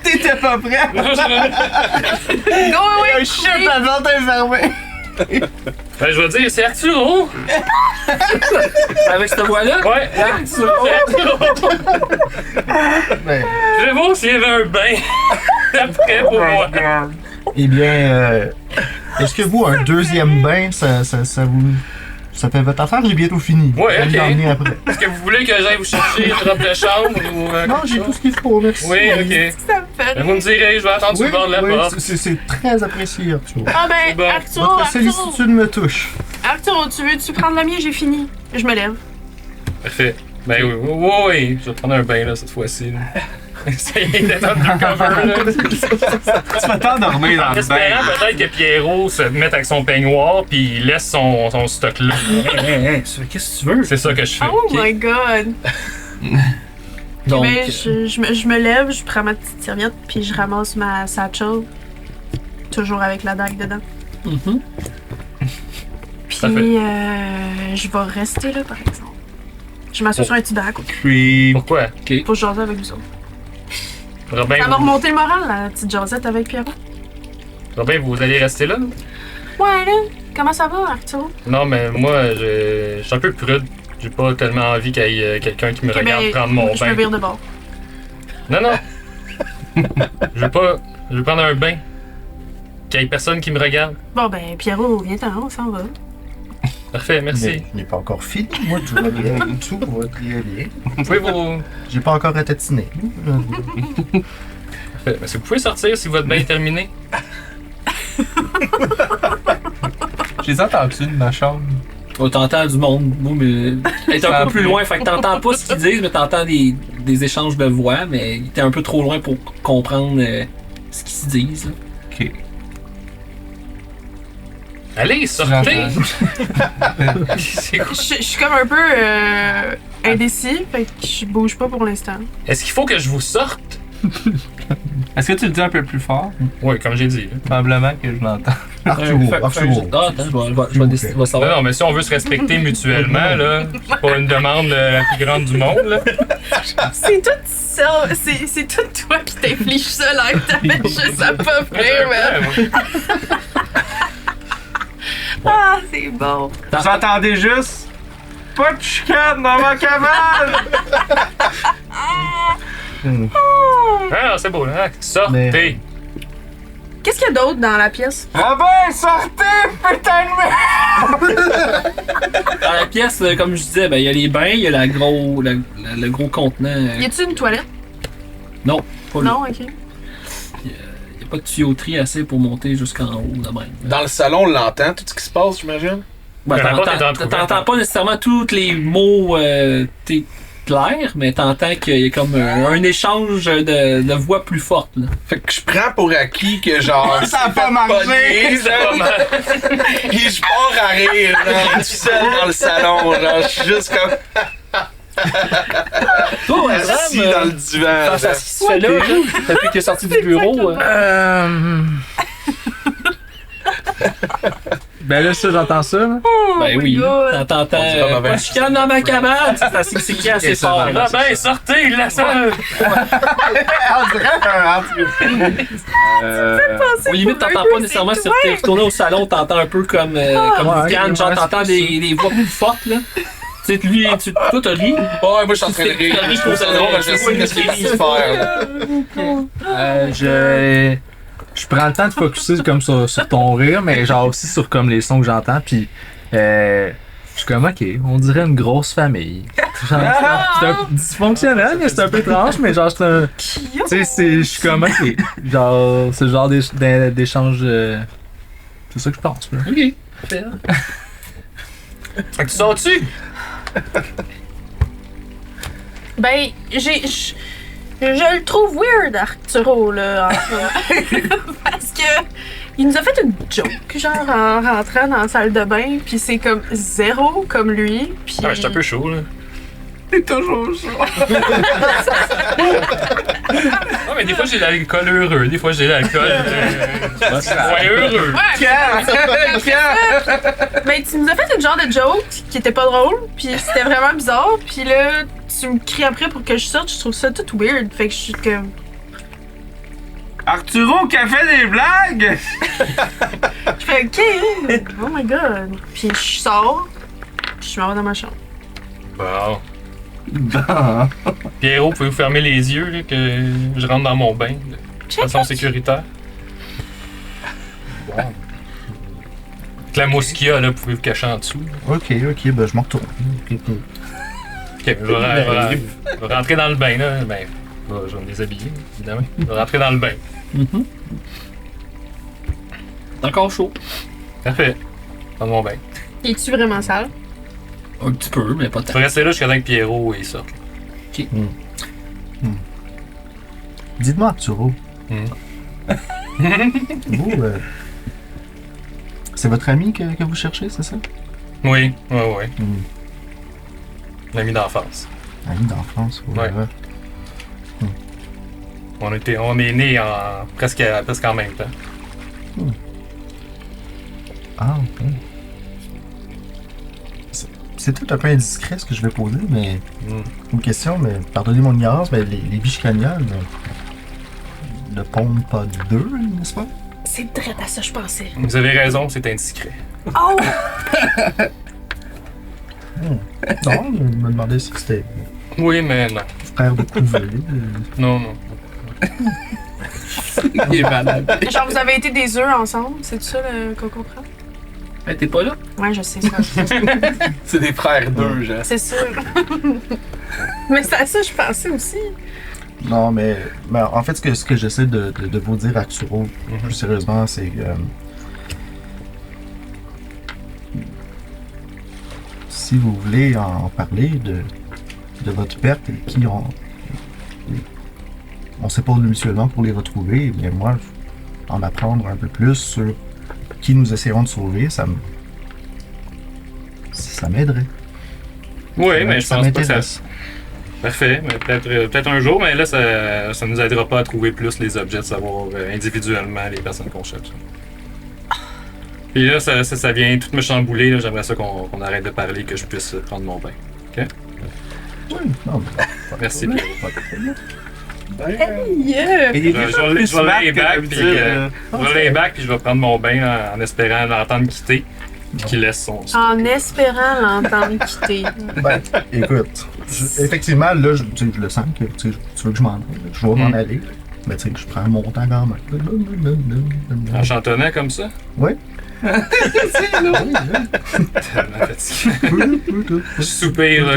T'étais pas prêt? Non, je- Go away! Shit, la porte est fermée! Ben, je vais dire, c'est Arturo! Avec cette voix-là? Ouais, Arturo! Ben, Je vais voir s'il y avait un bain après pour moi. eh bien, est-ce que vous, un deuxième bain, ça vous. Ça fait votre affaire? J'ai bientôt fini. Ouais, Je vais ok. l'emmener après. Est-ce que vous voulez que j'aille vous chercher une robe de chambre ou. Non, j'ai tout ce qu'il faut, merci. Oui, ok. Ça me fait Ben, vous me direz, je vais attendre sur Oui, le bord de la oui, porte. c'est très apprécié, Arthur. Ah ben, bon. Arturo, Votre Arturo, sollicitude me touche. Arturo, tu veux-tu prendre le mien? J'ai fini. Je me lève. Parfait. Ben oui, je vais prendre un bain là cette fois-ci. là. Ça y est d'être undercover là. Tu vas t'endormir dans En le espérant bain. peut-être que Pierrot se mette avec son peignoir puis il laisse son stock là. Qu'est-ce que tu veux? C'est ça que je fais. Oh Ok. my god! Donc, Ben, je me lève, je prends ma petite serviette, puis je ramasse ma satchel. Toujours avec la dague dedans. mhm. Puis, Parfait. je vais rester là, par exemple. Je m'assois sur un petit banc à côté Puis, Pourquoi? pour jaser avec vous autres. Robin, Ça m'a remonté le moral, la petite jasette avec Pierrot. vous allez rester là? Ouais, là, comment ça va, Arthur? Non, mais moi, je suis un peu prude. J'ai pas tellement envie qu'il y ait quelqu'un qui me Ok, regarde ben, prendre mon je me bain. vire de bord. Non, non. Je veux prendre un bain. Qu'il y ait personne qui me regarde. Bon, ben, Pierrot, viens-t'en, on s'en va. Parfait, merci. Mais je n'ai pas encore fini. Moi, tout va bien. Tout va très bien. Vous pouvez vous. J'ai pas encore ratatiné. Parfait. Vous pouvez sortir si votre bain est terminé. je les entends-tu de ma chambre? Oh, t'entends du monde, moi, mais. Elle est un peu plus loin, fait que t'entends pas ce qu'ils disent, mais t'entends des échanges de voix, mais t'es un peu trop loin pour comprendre ce qu'ils se disent. Là. Ok. Allez, sortez! C'est quoi? Je suis comme un peu indécis, fait que je bouge pas pour l'instant. Est-ce qu'il faut que je vous sorte? Est-ce que tu le dis un peu plus fort? Oui, comme j'ai dit. Probablement que je l'entends. Arthur, Arthur. Ah, attends, je vais Non, savoir. non, mais si on veut se respecter mutuellement, là, c'est pas une demande la plus grande du monde, là. C'est tout ça, c'est tout toi qui t'inflige ça, là, t'avais juste à pas faire, man. Ah, c'est bon. Vous entendez juste? Pas de chicane dans ma cabane! Ah, c'est beau, là. Sortez! Mais- Qu'est-ce qu'il y a d'autre dans la pièce? Robin, sortez, putain de merde! Dans la pièce, comme je disais, ben, il y a les bains, il y a le gros contenant. Y a-tu une toilette? Non, pas là. Non, ok. Il n'y a pas de tuyauterie assez pour monter jusqu'en haut de même. Dans le salon, on l'entend, tout ce qui se passe, j'imagine? Ben, La porte est entrouverte. t'entends pas nécessairement tous les mots clairs, mais t'entends qu'il y a comme un échange de voix plus forte. Là. Fait que je prends pour acquis que genre. Ça a pas marché! C'est pas mal. Puis je pars à rire, genre, tout seul dans le salon, genre, je suis juste comme Toi, assis dans le divan. face à genre. ce qui se fait là, depuis qu'il est sorti du bureau. Ben là, ça, j'entends ça. Là. Ben oui, God. t'entends On dit pas mauvais. pas de chicane dans ma cabane! C'est qui assez ça, fort. vraiment. là. Robin, sortez de la salle! Au limite, t'entends pas nécessairement si t'es retourné au salon, t'entends un peu comme ouais, Diane, genre ouais, t'entends des voix plus fortes là. Tu sais, lui, toi t'as ri. Ouais, moi je suis en train de rire. Je trouve ça drôle, je sais qu'est-ce qu'il vient de faire. là. Je prends le temps de focusser comme sur ton rire, mais genre aussi sur comme les sons que j'entends, puis je suis comme ok, on dirait une grosse famille. Genre, c'est un peu dysfonctionnel, mais c'est un peu étrange, mais genre c'est un, tu sais, je suis comme ok, genre c'est le genre d'échange, c'est ça que je pense. Là. Ok. Fait que tu sors-tu? Ben, je le trouve weird, Arturo, là, en ce moment. Parce que il nous a fait une joke, genre, en rentrant dans la salle de bain, puis c'est comme zéro comme lui, puis... Ah, je suis un peu chaud, là. C'est toujours chaud. Non, mais des fois, j'ai l'alcool heureux. Des fois, j'ai l'alcool moins heureux. Mais tu nous as fait une genre de joke qui était pas drôle, puis c'était vraiment bizarre, puis là, tu me cries après pour que je sorte, je trouve ça tout weird. Fait que je suis comme. Arturo qui a fait des blagues! Je fais OK, oh my god. Puis je sors, puis je m'en vais dans ma chambre. Bon. Bon. Pierrot, pouvez-vous fermer les yeux, là, que je rentre dans mon bain de façon sécuritaire? Bon. Avec la mousse qu'il y a, là, pouvez vous cacher en dessous. Ok, ben je m'en retourne. Ok. Ok, je vais rentrer dans le bain, là. Ben, je vais me déshabiller, évidemment. Je vais rentrer dans le bain. Encore chaud. Parfait. Dans mon bain. Es-tu vraiment sale? Un petit peu, mais pas Je tant. vais rester là jusqu'à temps que Pierrot il sorte. Dites-moi, Arturo. Vous, c'est votre ami que vous cherchez, c'est ça? Oui. Hmm. L'ami d'enfance. Ami d'enfance, Ouais. On est nés presque en même temps. Ah, ok. C'est tout un peu indiscret ce que je vais poser, mais une question, mais pardonnez mon ignorance, mais les bichicaniales ne pondent pas d'œufs, n'est-ce pas? C'est très à ça, je pensais. Vous avez raison, c'est indiscret. Oh! Non, je me demandais si c'était Oui, mais non. frère de couver. Non. Il est malade. Genre, vous avez été des œufs ensemble, c'est ça qu'on comprend? Hey, t'es pas là? Ouais, je sais ça. C'est des frères d'eux, genre. C'est sûr. Mais c'est à ça que je pensais aussi. Non, mais en fait, ce que j'essaie de vous dire, Arturo, plus sérieusement, c'est que si vous voulez en parler de votre perte et qui on s'épaule mutuellement pour les retrouver, mais moi, en apprendre un peu plus sur qui nous essayerons de sauver, ça m'aiderait. Oui, mais je ça pense pas que ça. m'intéresse. Parfait, mais peut-être un jour, mais là, ça nous aidera pas à trouver plus les objets, de savoir individuellement les personnes qu'on cherche. Puis là, ça vient tout me chambouler, là, j'aimerais ça qu'on arrête de parler, que je puisse prendre mon bain. OK? Oui, non, mais Merci, Pierrot. Yeah! Je vais aller back, puis je vais prendre mon bain en espérant l'entendre quitter, puis qu'il laisse son... En espérant l'entendre quitter. ben, écoute, effectivement, là, je le sens que tu veux que je m'en aille. Je vais m'en aller. Mais tu sais, je prends mon temps quand même. En chantonnant comme ça? Ouais. Tellement fatigué. Je soupire là,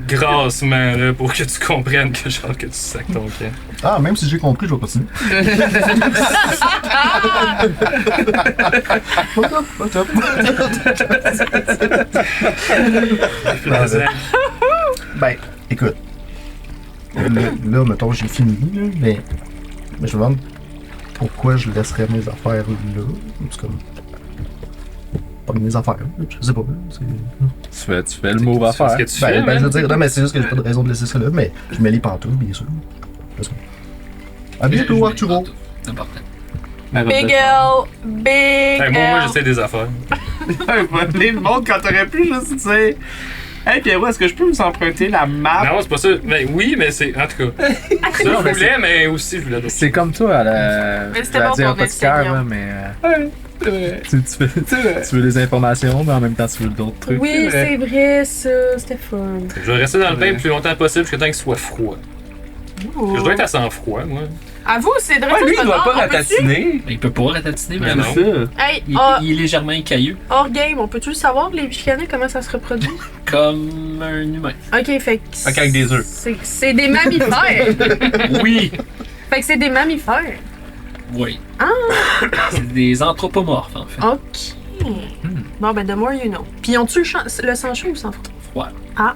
grassement là, pour que tu comprennes que genre que tu sacs ton camp. Ah, même si j'ai compris, je vais continuer. What's up? Ben, écoute. Là, mettons, j'ai fini, là, mais je me demande pourquoi je laisserais mes affaires là. C'est comme. Pas mes affaires, je sais pas. Tu fais le move à faire. C'est ce que tu fais, Ben, je veux man. dire, non, mais c'est juste que j'ai pas de raison de laisser ça là, mais je mets les pantoufles, bien sûr. Parce que- À bientôt, Arturo. C'est important. Big L! Big Hey, moi, L! j'essaie des affaires. Venez le monde quand t'aurais pu juste dire. Hey Pierrot, est-ce que je peux vous emprunter la map? Non, c'est pas ça. Mais oui, mais c'est. En tout cas. Ça, je voulais, mais aussi, je voulais d'autres. C'est comme toi à la. Mais c'était je vais bon dire ton un petit cœur, dessin, là, mais. Ouais, c'est vrai. Tu veux des informations, mais en même temps, tu veux d'autres trucs. Oui, c'est vrai, ça. C'était fun. Je vais rester dans le bain le plus longtemps possible jusqu'à temps qu'il soit froid. Je dois être à sang froid, moi. À vous, c'est drôle. Ouais, lui, il doit pas ratatiner. Il peut pas ratatiner, mais Mais non. non. Hey, Il est légèrement écailleux, hors game, on peut-tu le savoir, les bichicanets, comment ça se reproduit? comme un humain. Ok, fait que. Ok, avec des œufs. C'est des mammifères! Oui! Fait que c'est des mammifères. Oui. C'est des anthropomorphes, en fait. Ok. Bon, ben, the more you know. Puis, ont-tu le sang chaud ou sans froid? Froid. Ah.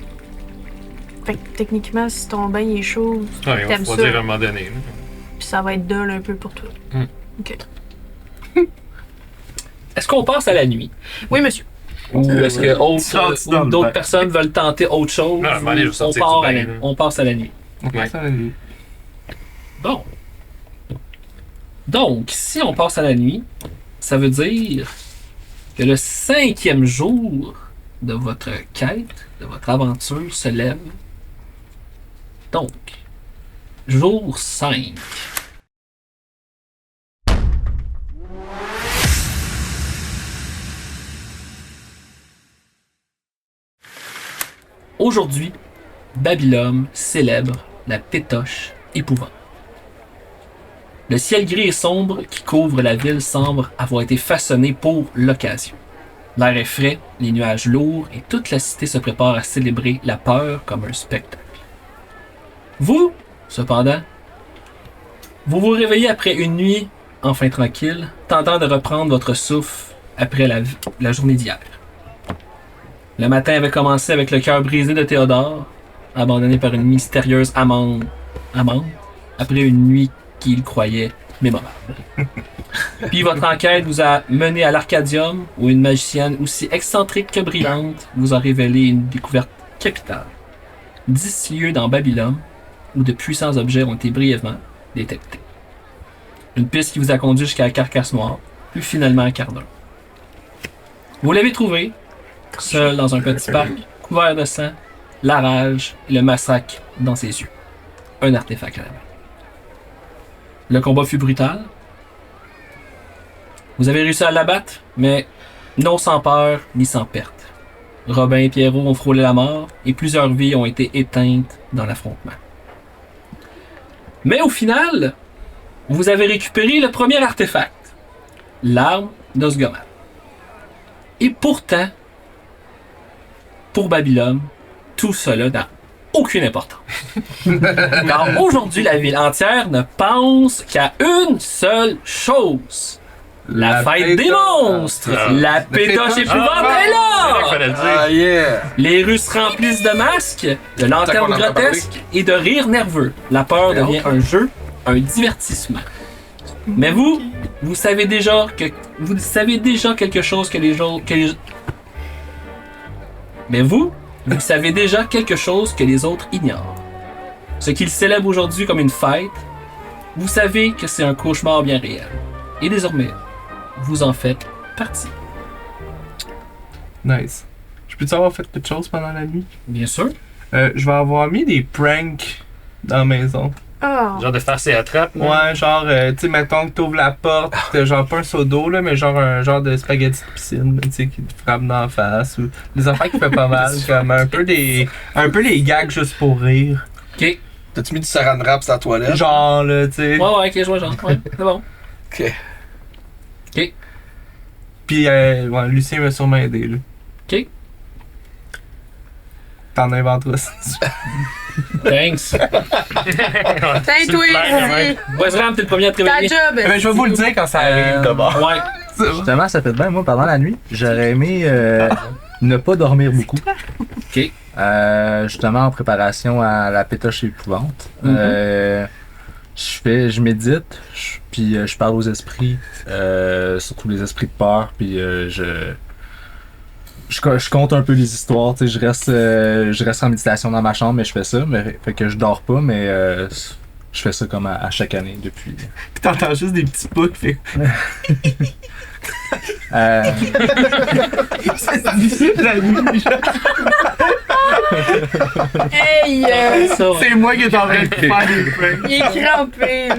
Fait que techniquement, si ton bain est chaud, Ouais, il va T'aimes refroidir ça? à un moment donné. là. puis ça va être dull un peu pour toi. Ok. Est-ce qu'on passe à la nuit? Oui, monsieur. Ou est-ce que Sorti dans le d'autres bain. personnes veulent tenter autre chose? Non, allez, je vais on, sortir part du à bain, la, là. on passe à la nuit. Ouais. Bon. Donc, si on passe à la nuit, ça veut dire que le 5e jour de votre quête, de votre aventure se lève. Donc, jour 5. Aujourd'hui, Babylone célèbre la pétoche épouvante. Le ciel gris et sombre qui couvre la ville semble avoir été façonné pour l'occasion. L'air est frais, les nuages lourds et toute la cité se prépare à célébrer la peur comme un spectacle. Vous, cependant, vous vous réveillez après une nuit enfin tranquille, tentant de reprendre votre souffle après la journée d'hier. Le matin avait commencé avec le cœur brisé de Théodore, abandonné par une mystérieuse amande, après une nuit qu'il croyait mémorable. Puis votre enquête vous a mené à l'Arcadium, où une magicienne aussi excentrique que brillante vous a révélé une découverte capitale. 10 lieux dans Babylone, où de puissants objets ont été brièvement détectés. Une piste qui vous a conduit jusqu'à la Carcasse Noire, puis finalement à Cardun. Vous l'avez trouvé, seul dans un petit parc, couvert de sang, la rage et le massacre dans ses yeux. Un artefact à la main. Le combat fut brutal. Vous avez réussi à l'abattre, mais non sans peur ni sans perte. Robin et Pierrot ont frôlé la mort et plusieurs vies ont été éteintes dans l'affrontement. Mais au final, vous avez récupéré le premier artefact, l'arme d'Osgoman. Et pourtant, pour Babylone, tout cela n'a aucune importance. Car aujourd'hui, la ville entière ne pense qu'à une seule chose. La fête des monstres! La pétoche épouvante est là! Fallait le dire. Ah yeah! Les rues se remplissent de masques, de lanternes qu'on en a grotesques et de rires nerveux. La peur devient un jeu, un divertissement. Mais vous savez déjà quelque chose que les autres... Mais vous savez déjà quelque chose que les autres ignorent. Ce qu'ils célèbrent aujourd'hui comme une fête, vous savez que c'est un cauchemar bien réel. Et désormais, vous en faites partie. Nice. Je peux-tu avoir fait quelque chose pendant la nuit? Bien sûr. Je vais avoir mis des pranks dans la maison. Oh. Genre de faire ses attrapes. là. Ouais, genre, tu sais, mettons que t'ouvres la porte, pis t'as genre pas un seau d'eau, là, mais genre un genre de spaghetti de piscine, tu sais, qui te frappe dans la face, ou des affaires qui fait pas mal, comme un peu les gags juste pour rire. Ok. T'as-tu mis du saran wrap sur la toilette? Genre, là, tu sais. Ouais, ok, je vois genre. Ouais, c'est bon. Ok. Ok. Pis, ouais, Lucien m'a sûrement aidé, là. Ok. T'en inventeras ça. Thanks. Tiens, toi, vas-y. Wesram, t'es le premier à te Ta réveiller. job. Mais je vais vous le dire quand ça arrive, d'abord. Ouais. Justement, ça fait bien, moi, pendant la nuit, j'aurais aimé ne pas dormir beaucoup. Ok. Justement, en préparation à la pétoche épouvante. Je médite, puis je parle aux esprits, surtout les esprits de peur, puis je compte un peu les histoires, tu sais, je reste en méditation dans ma chambre, mais je fais ça, mais fait que je dors pas, mais je fais ça comme à chaque année depuis. Pis t'entends juste des petits pas qui fait. C'est difficile la nuit, genre. Hey, Ça, ouais. C'est moi qui est en train de faire des pranks. il est crampé.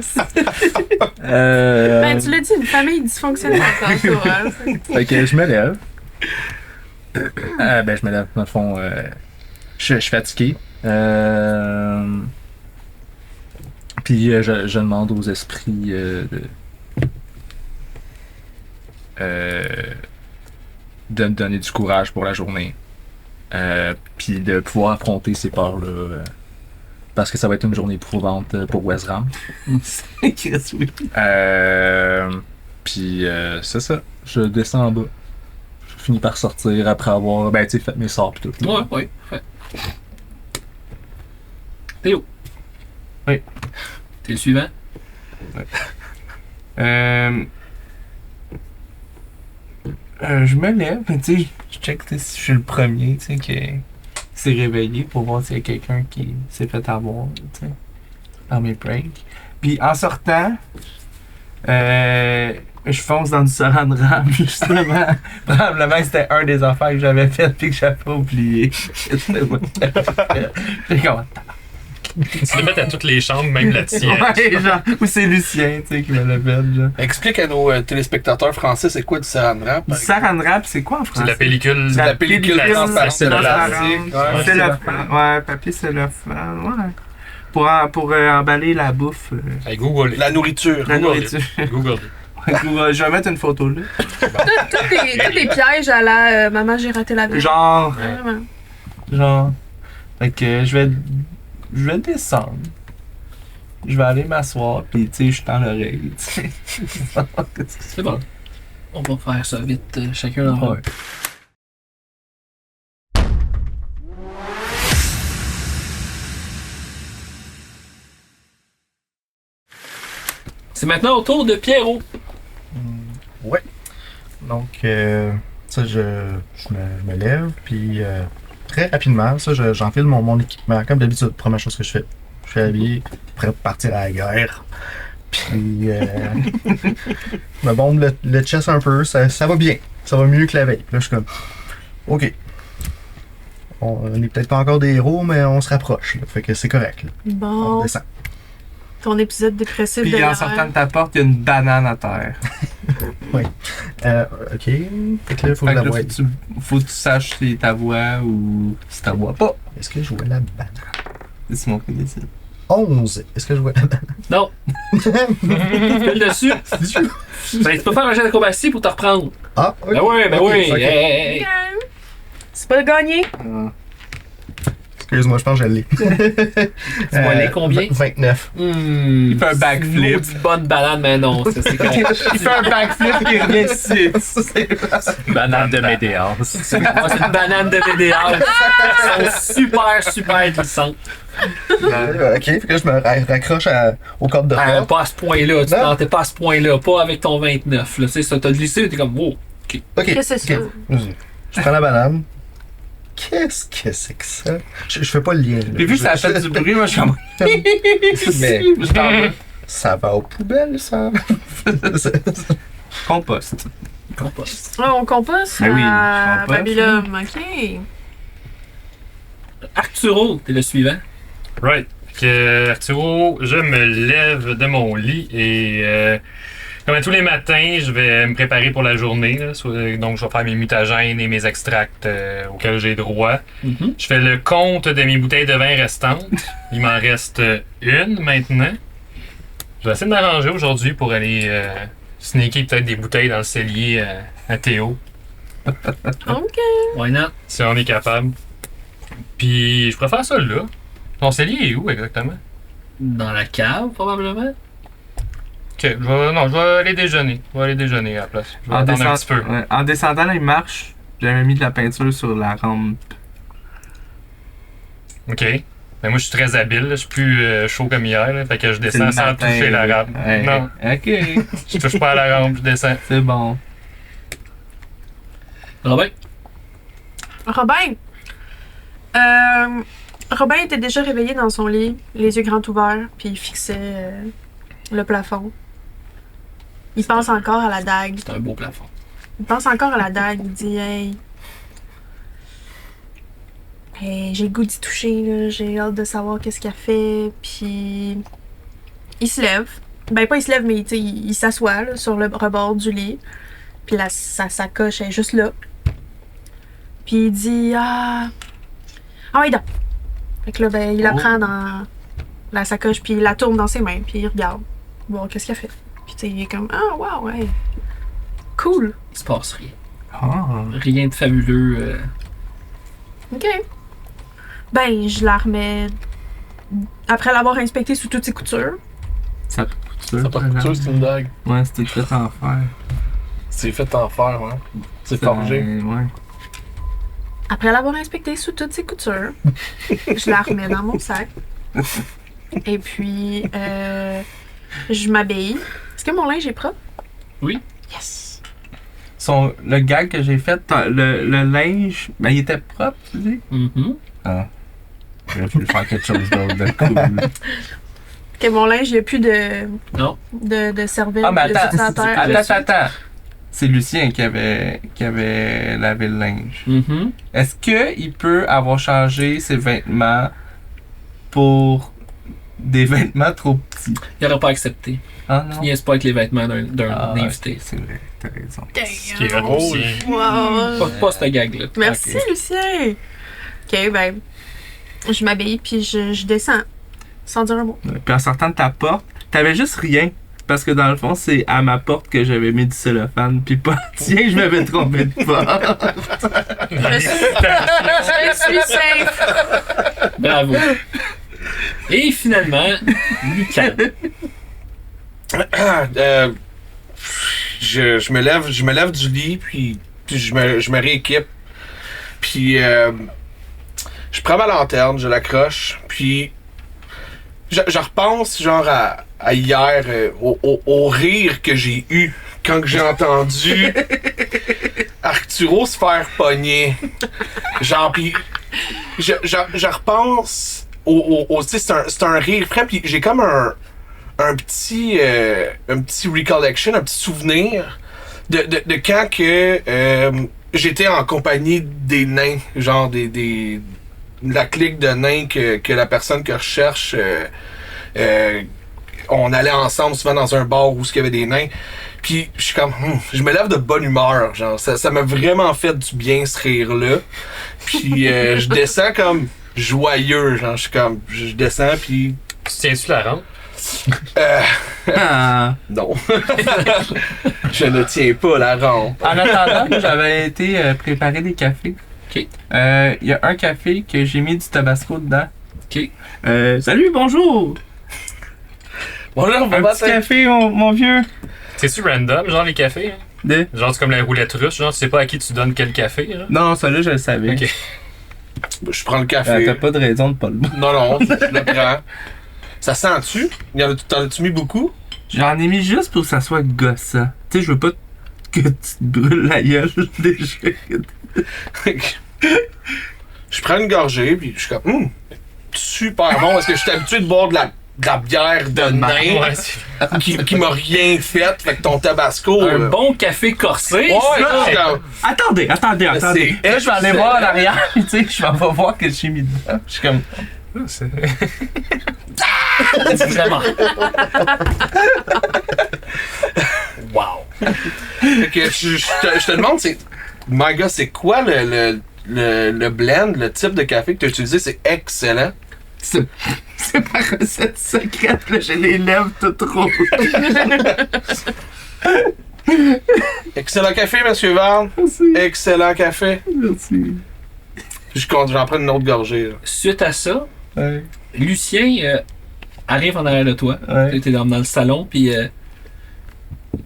Ben, tu l'as dit, une famille dysfonctionnelle encore, toi. Hein. Fait que je me lève. Ben, je me lève, dans le fond, je suis fatigué. Puis je demande aux esprits de me donner du courage pour la journée. Puis de pouvoir affronter ces peurs-là. Parce que ça va être une journée éprouvante pour Wesram. Chris, oui. Puis c'est ça. Je descends en bas. Je finis par sortir après avoir fait mes sorts pis tout. Ouais, ouais. Fait. Théo. Oui. T'es le suivant? Je me lève, mais tu sais, je check si je suis le premier, tu sais, qui s'est réveillé pour voir s'il y a quelqu'un qui s'est fait avoir, tu sais, par mes pranks. Puis en sortant, je fonce dans du saran de rame, justement. Probablement que c'était un des affaires que j'avais faites puis que j'avais pas oublié. C'était moi qui l'avais fait. J'étais comme, Tu le mets à toutes les chambres, même la tienne. ouais, genre, ou c'est Lucien, tu sais, qui me l'a fait, genre. Explique à nos téléspectateurs français c'est quoi du saran wrap. Du saran wrap, c'est quoi en C'est français? la pellicule. C'est la pellicule transparente. Cellophane. Ouais. Cellophane. Ouais, papier cellophane. Ouais. Pour emballer la bouffe. Hey, Google. La nourriture. La Google. nourriture. Google. Je vais mettre une photo là. Tous les pièges à la maman, j'ai raté la vie. Genre. Vraiment. Genre. Fait que je vais descendre. Je vais aller m'asseoir, pis tu sais, je tends l'oreille, tu sais. C'est bon. On va faire ça vite, chacun dans Ouais. C'est maintenant au tour de Pierrot. Ouais. Donc, ça, je me lève, puis très rapidement, ça, j'enfile mon équipement, comme d'habitude, première chose que je fais. Je suis habillé, prêt pour partir à la guerre. Puis, je me bombe le chest un peu, ça va bien. Ça va mieux que la veille. Puis là, je suis comme, OK. On n'est peut-être pas encore des héros, mais on se rapproche. Là. Fait que c'est correct. Là. On Bon, descend. ton épisode dépressif de Puis en l'heure. sortant de ta porte, il y a une banane à terre. OK. Fait que là, il faut que Fait je que la là, voie. faut que tu saches si c'est ta voix ou si ta voix pas. Est-ce que je vois la banane? C'est Simon qui décide. 11. Est-ce que je vois la banane? Non. Tu fais le dessus. Ben, tu peux faire un jet d'acrobatie pour te reprendre. Ah, OK. Ben oui, ben OK, oui. OK. Hey, hey. Ok. C'est pas gagné. Excuse-moi, je pense que je l'ai. Tu vas aller combien? 29. Il fait un backflip. Une bonne banane, mais non. C'est con. Il fait un backflip et il revient ici. Banane de Médéas. C'est une banane de VDA. Elles sont super, super glissantes. OK, fait que là, je me raccroche au corde de porte. Pas à ce point-là. Tu Non. plantais pas à ce point-là. Pas avec ton 29. Là. Tu sais, ça t'a glissé. T'es comme, wow. OK. Qu'est-ce que c'est ça? Vas-y. Je prends la banane. Qu'est-ce que c'est que ça? Je fais pas le lien. là. Puis vu que ça a fait du bruit, moi je suis comme. Mais Je t'en veux. ça va aux poubelles, ça. Compost. Compost. Oh, on composte Ben oui, à je composte. Babylone. OK. Arturo, t'es le suivant. Right. Fait que, Arturo, je me lève de mon lit et comme à tous les matins, je vais me préparer pour la journée. Là. Donc, je vais faire mes mutagènes et mes extracts auxquels j'ai droit. Mhm. Je fais le compte de mes bouteilles de vin restantes. Il m'en reste une maintenant. Je vais essayer de m'arranger aujourd'hui pour aller sneaker peut-être des bouteilles dans le cellier à Théo, OK. Why not? si on est capable. Puis, je préfère ça là. Ton cellier est où exactement? Dans la cave, probablement. Ok, je vais aller déjeuner. Je vais aller déjeuner à la place. Je vais attendre un petit peu. Ouais, en descendant, là, il marche. J'avais mis de la peinture sur la rampe. Ok. Mais moi, je suis très habile. Là. Je suis plus chaud comme hier. Là. Fait que je C'est descends le sans matin, toucher la là. rampe. Ouais. Non, Ok, je touche pas à la rampe, je descends. c'est bon. Robin. Robin. Robin était déjà réveillé dans son lit, les yeux grands ouverts, puis il fixait le plafond. Il pense encore à la dague. C'est un beau plafond. Il pense encore à la dague. Il dit hey, j'ai le goût d'y toucher, là. J'ai hâte de savoir qu'est-ce qu'elle fait. Puis il se lève. Ben pas il se lève, mais tu sais, il s'assoit là, sur le rebord du lit. Puis sa sacoche est juste là. Puis il dit oui donc. Fait que là, ben, il la prend dans la sacoche, puis il la tourne dans ses mains, puis il regarde. Voir qu'est-ce qu'elle fait. Puis tu sais, il est comme wow, ouais. Cool. Il se passe rien. Ah. Rien de fabuleux. OK. Ben, je la remets. Après l'avoir inspectée sous toutes ses coutures. Ça peut couture. Ça pas couture, c'est une dague. Ouais, c'était fait en fer. C'est fait en fer, hein. C'est forgé. Ouais. Après l'avoir inspectée sous toutes ses coutures, je la remets dans mon sac. Et puis, je m'habille. Est-ce que mon linge est propre? Oui. Yes! Le gag que j'ai fait, le linge, ben il était propre, tu dis? Mhm. Ah. J'aurais pu faire quelque chose d'autre de cool. Que mon linge, il n'y a plus de. Non. De serviette. Ah, mais de attends, terre. attends. C'est Lucien qui avait lavé le linge. Mhm. Est-ce qu'il peut avoir changé ses vêtements pour des vêtements trop petits? Il n'aurait pas accepté. Ah non? Il niaise pas avec les vêtements d'un invité. Ok, c'est vrai, t'as raison. Ce qui est drôle. Wow. Pas cette gag-là. Merci, Ok. Lucien. Ok, ben. Je m'habille puis je descends. Sans dire un mot. Puis en sortant de ta porte, t'avais juste rien. Parce que dans le fond, c'est à ma porte que j'avais mis du cellophane. Puis pas, tiens, je m'avais trompé de porte. Je suis safe. Bravo. Et finalement, Lucan. Je me lève du lit, puis je me rééquipe. Puis je prends ma lanterne, je l'accroche, puis je repense genre à hier, au rire que j'ai eu quand que j'ai entendu Arturo se faire pogner. Genre, puis je repense tu sais, c'est un rire frais, puis j'ai comme un petit recollection, un petit souvenir de quand que j'étais en compagnie des nains, genre la clique de nains que la personne que je recherche, on allait ensemble souvent dans un bar où il y avait des nains. Puis je suis comme, je me lève de bonne humeur, genre ça m'a vraiment fait du bien ce rire-là. Puis je descends comme joyeux, genre je descends puis Tu tiens-tu la rampe? Ah. non. Je ne tiens pas la rampe. En attendant, moi, j'avais été préparer des cafés. Ok. Il y a un café que j'ai mis du tabasco dedans. Ok. Salut, bonjour! Bonjour, Un petit café, mon vieux. C'est-tu random, genre les cafés? Hein? De? Genre, c'est comme la roulette russe, genre, tu sais pas à qui tu donnes quel café, genre? Non, ça là, je le savais. Ok. Je prends le café. T'as pas de raison de pas le boire. Non, je le prends. Ça sent-tu? T'en as-tu mis beaucoup? J'en ai mis juste pour que ça soit gossant. Tu sais, je veux pas que tu te brûles la gueule déjà. Je prends une gorgée, puis je suis comme, super bon, parce que je suis habitué de boire de la bière de nain Ouais, c'est- qui m'a rien fait. Fait que ton tabasco. Un bon café corsé. Ouais, ça. je suis comme, Attendez. C'est Là, je vais aller voir en arrière, tu sais, je vais voir que j'ai mis dedans. Je suis comme. c'est- C'est vraiment. Wow. Fait que je te demande, my God, c'est quoi le blend, le type de café que tu as utilisé? C'est excellent. C'est ma recette secrète, là, j'ai les lèvres toutes rouges. Excellent café, monsieur Varn. Merci. Excellent café. Merci. J'en prends une autre gorgée. Là. Suite à ça, Ouais. Lucien arrive en arrière de toi. Ouais. Tu es dans le salon, puis il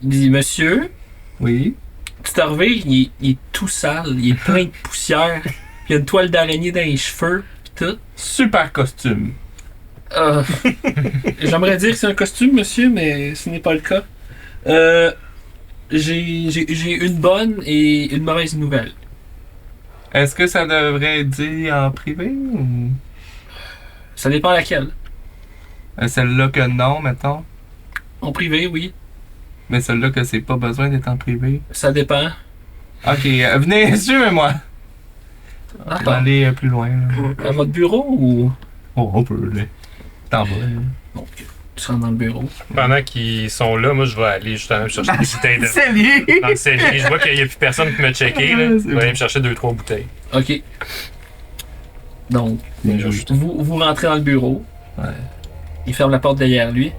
dit Monsieur, Oui. tu te revires, il est tout sale, il est plein de poussière, puis il y a une toile d'araignée dans les cheveux, puis tout. Super costume. J'aimerais dire que c'est un costume, monsieur, mais ce n'est pas le cas. J'ai une bonne et une mauvaise nouvelle. Est-ce que ça devrait être dit en privé ou. Ça dépend laquelle. Celle-là que non, mettons. En privé, oui. Mais celle-là que c'est pas besoin d'être en privé. Ça dépend. Ok, venez, suivez-moi. On va Attends. aller plus loin. Là. À votre bureau ou. Oh, on peut, là. T'en vas. là. Donc, tu rentres dans le bureau. Pendant qu'ils sont là, moi, je vais aller justement chercher des bouteilles de. Salut! Dans le cellier. Je vois qu'il n'y a plus personne qui me checker, là. C'est Je vais aller me chercher 2-3 bouteilles. Ok. Donc, Bien joué. vous rentrez dans le bureau. Ouais. Il ferme la porte derrière lui.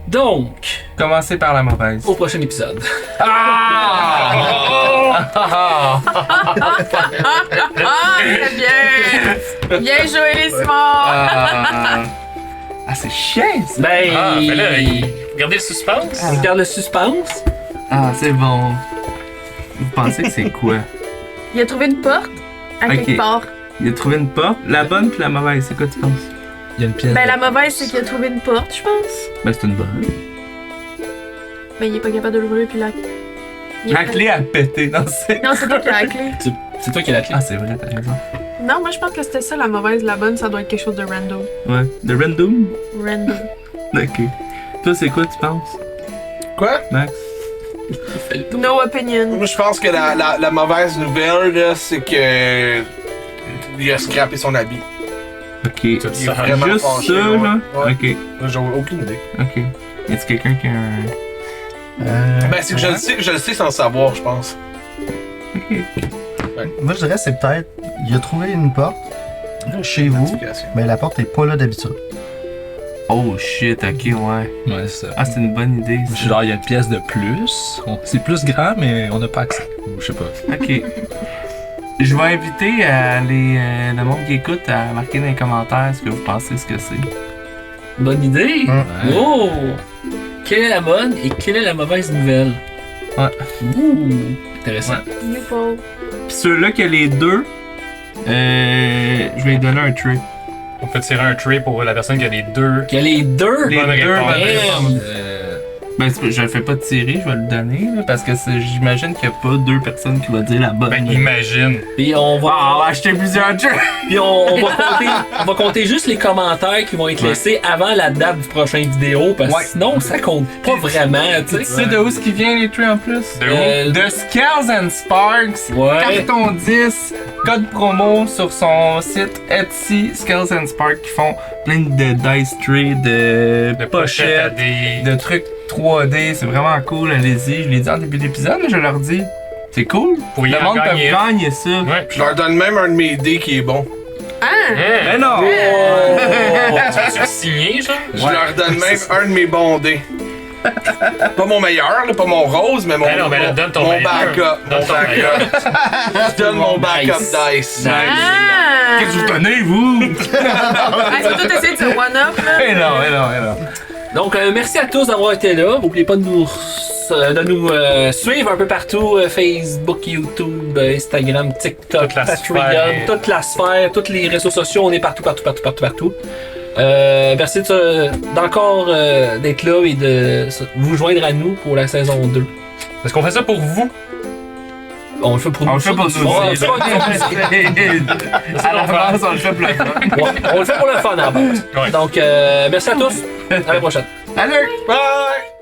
Donc, Commencez par la mauvaise. au prochain épisode. Très bien! Bien joué, les Simons! Ah, c'est chiant, ça! Ben, Ah, ben là, regardez le suspense. on regarde le suspense. Ah, c'est bon. Vous pensez que c'est quoi? Il a trouvé une porte à Ok. quelque part. Il a trouvé une porte. La bonne puis la mauvaise, c'est quoi tu penses? Il y a une pièce. Ben, la mauvaise, c'est qu'il a trouvé une porte, je pense. Ben, c'est une bonne. Mais il est pas capable de l'ouvrir, puis la... il est La pas- clé a pété. Non, c'est. Non, c'est toi qui as la clé. C'est toi qui as la clé. Ah, c'est vrai, t'as raison. Non, moi je pense que c'était ça la mauvaise, la bonne, ça doit être quelque chose de random. Ouais. De random? Random. Ok. Toi, c'est quoi, tu penses, Quoi? Max? No opinion. Moi, je pense que la mauvaise nouvelle, là, c'est que. Il a scrappé son habit. Ok. Il est vraiment Juste fâché, ça, ouais. là? Ouais. Ok. J'ai aucune idée. Ok. Y a-t-il quelqu'un qui a un. Ben, c'est que je le sais sans le savoir, je pense. Ok. Moi, je dirais c'est peut-être. Il a trouvé une porte chez vous, Identification. mais la porte est pas là d'habitude. Oh shit, ok, ouais. Ouais, c'est ça. Ah, c'est une bonne idée. ça. Genre, il y a une pièce de plus. C'est plus grand, mais on n'a pas accès. Ou je sais pas. Ok. Je vais inviter le monde qui écoute à marquer dans les commentaires ce que vous pensez ce que c'est. Bonne idée! Ouais. Oh! Quelle est la bonne et quelle est la mauvaise nouvelle? Ouais. Ouh! Intéressant. Youpo. Pis ceux-là qui a les deux, je vais lui donner un trait. On peut tirer un trait pour la personne qui a les deux. Quelle est les deux? Les Bonne deux, réponse. bonne réponse. Euh, Ben, je le fais pas tirer, je vais le donner, là, parce que j'imagine qu'il y a pas deux personnes qui vont dire la bonne. Ben, imagine. Puis on va, Ah, on va acheter plusieurs traits! puis on va compter juste les commentaires qui vont être laissés avant la date du prochain vidéo, parce que Ouais. sinon ça compte pas vraiment, tu Tu sais. sais de où ce qui vient les traits en plus? De où? De Scales and Sparks, Ouais. carton 10, code promo sur son site Etsy, Scales and Sparks, qui font plein de dice trays, de De pochettes à pochettes, des. de trucs 3D, c'est vraiment cool, allez-y. Je l'ai dit en début d'épisode, mais je leur dis. C'est cool. Pour y Le en monde peut gagner. gagner ça. Ouais. Je leur donne même un de mes dés qui est bon. Ah! Mais non! Tu veux signer, genre? Je leur donne même un de mes bons dés. Pas mon meilleur, là, pas mon rose, mais mon, Ben non, ben là, donne ton mon meilleur. backup. Donne Mon ton backup. Je donne mon backup Nice. dice. Ah! Qu'est-ce que vous donnez, vous? Ah, tu vas tout essayer de se one-up, là. Eh non, eh non, eh non. Donc merci à tous d'avoir été là. N'oubliez pas de nous suivre un peu partout, Facebook, YouTube, Instagram, TikTok, Toute la Patreon, sphère. toute la sphère, tous les réseaux sociaux, on est partout. Merci d'encore d'être là et de vous joindre à nous pour la saison 2. Est-ce qu'on fait ça pour vous? On le fait pour nous. On le fait pour nous. On le fait pour À l'avance, on le fait pour le fun. on le fait pour le fun à la base. Ouais. Donc merci à tous. À la prochaine. Salut! Bye!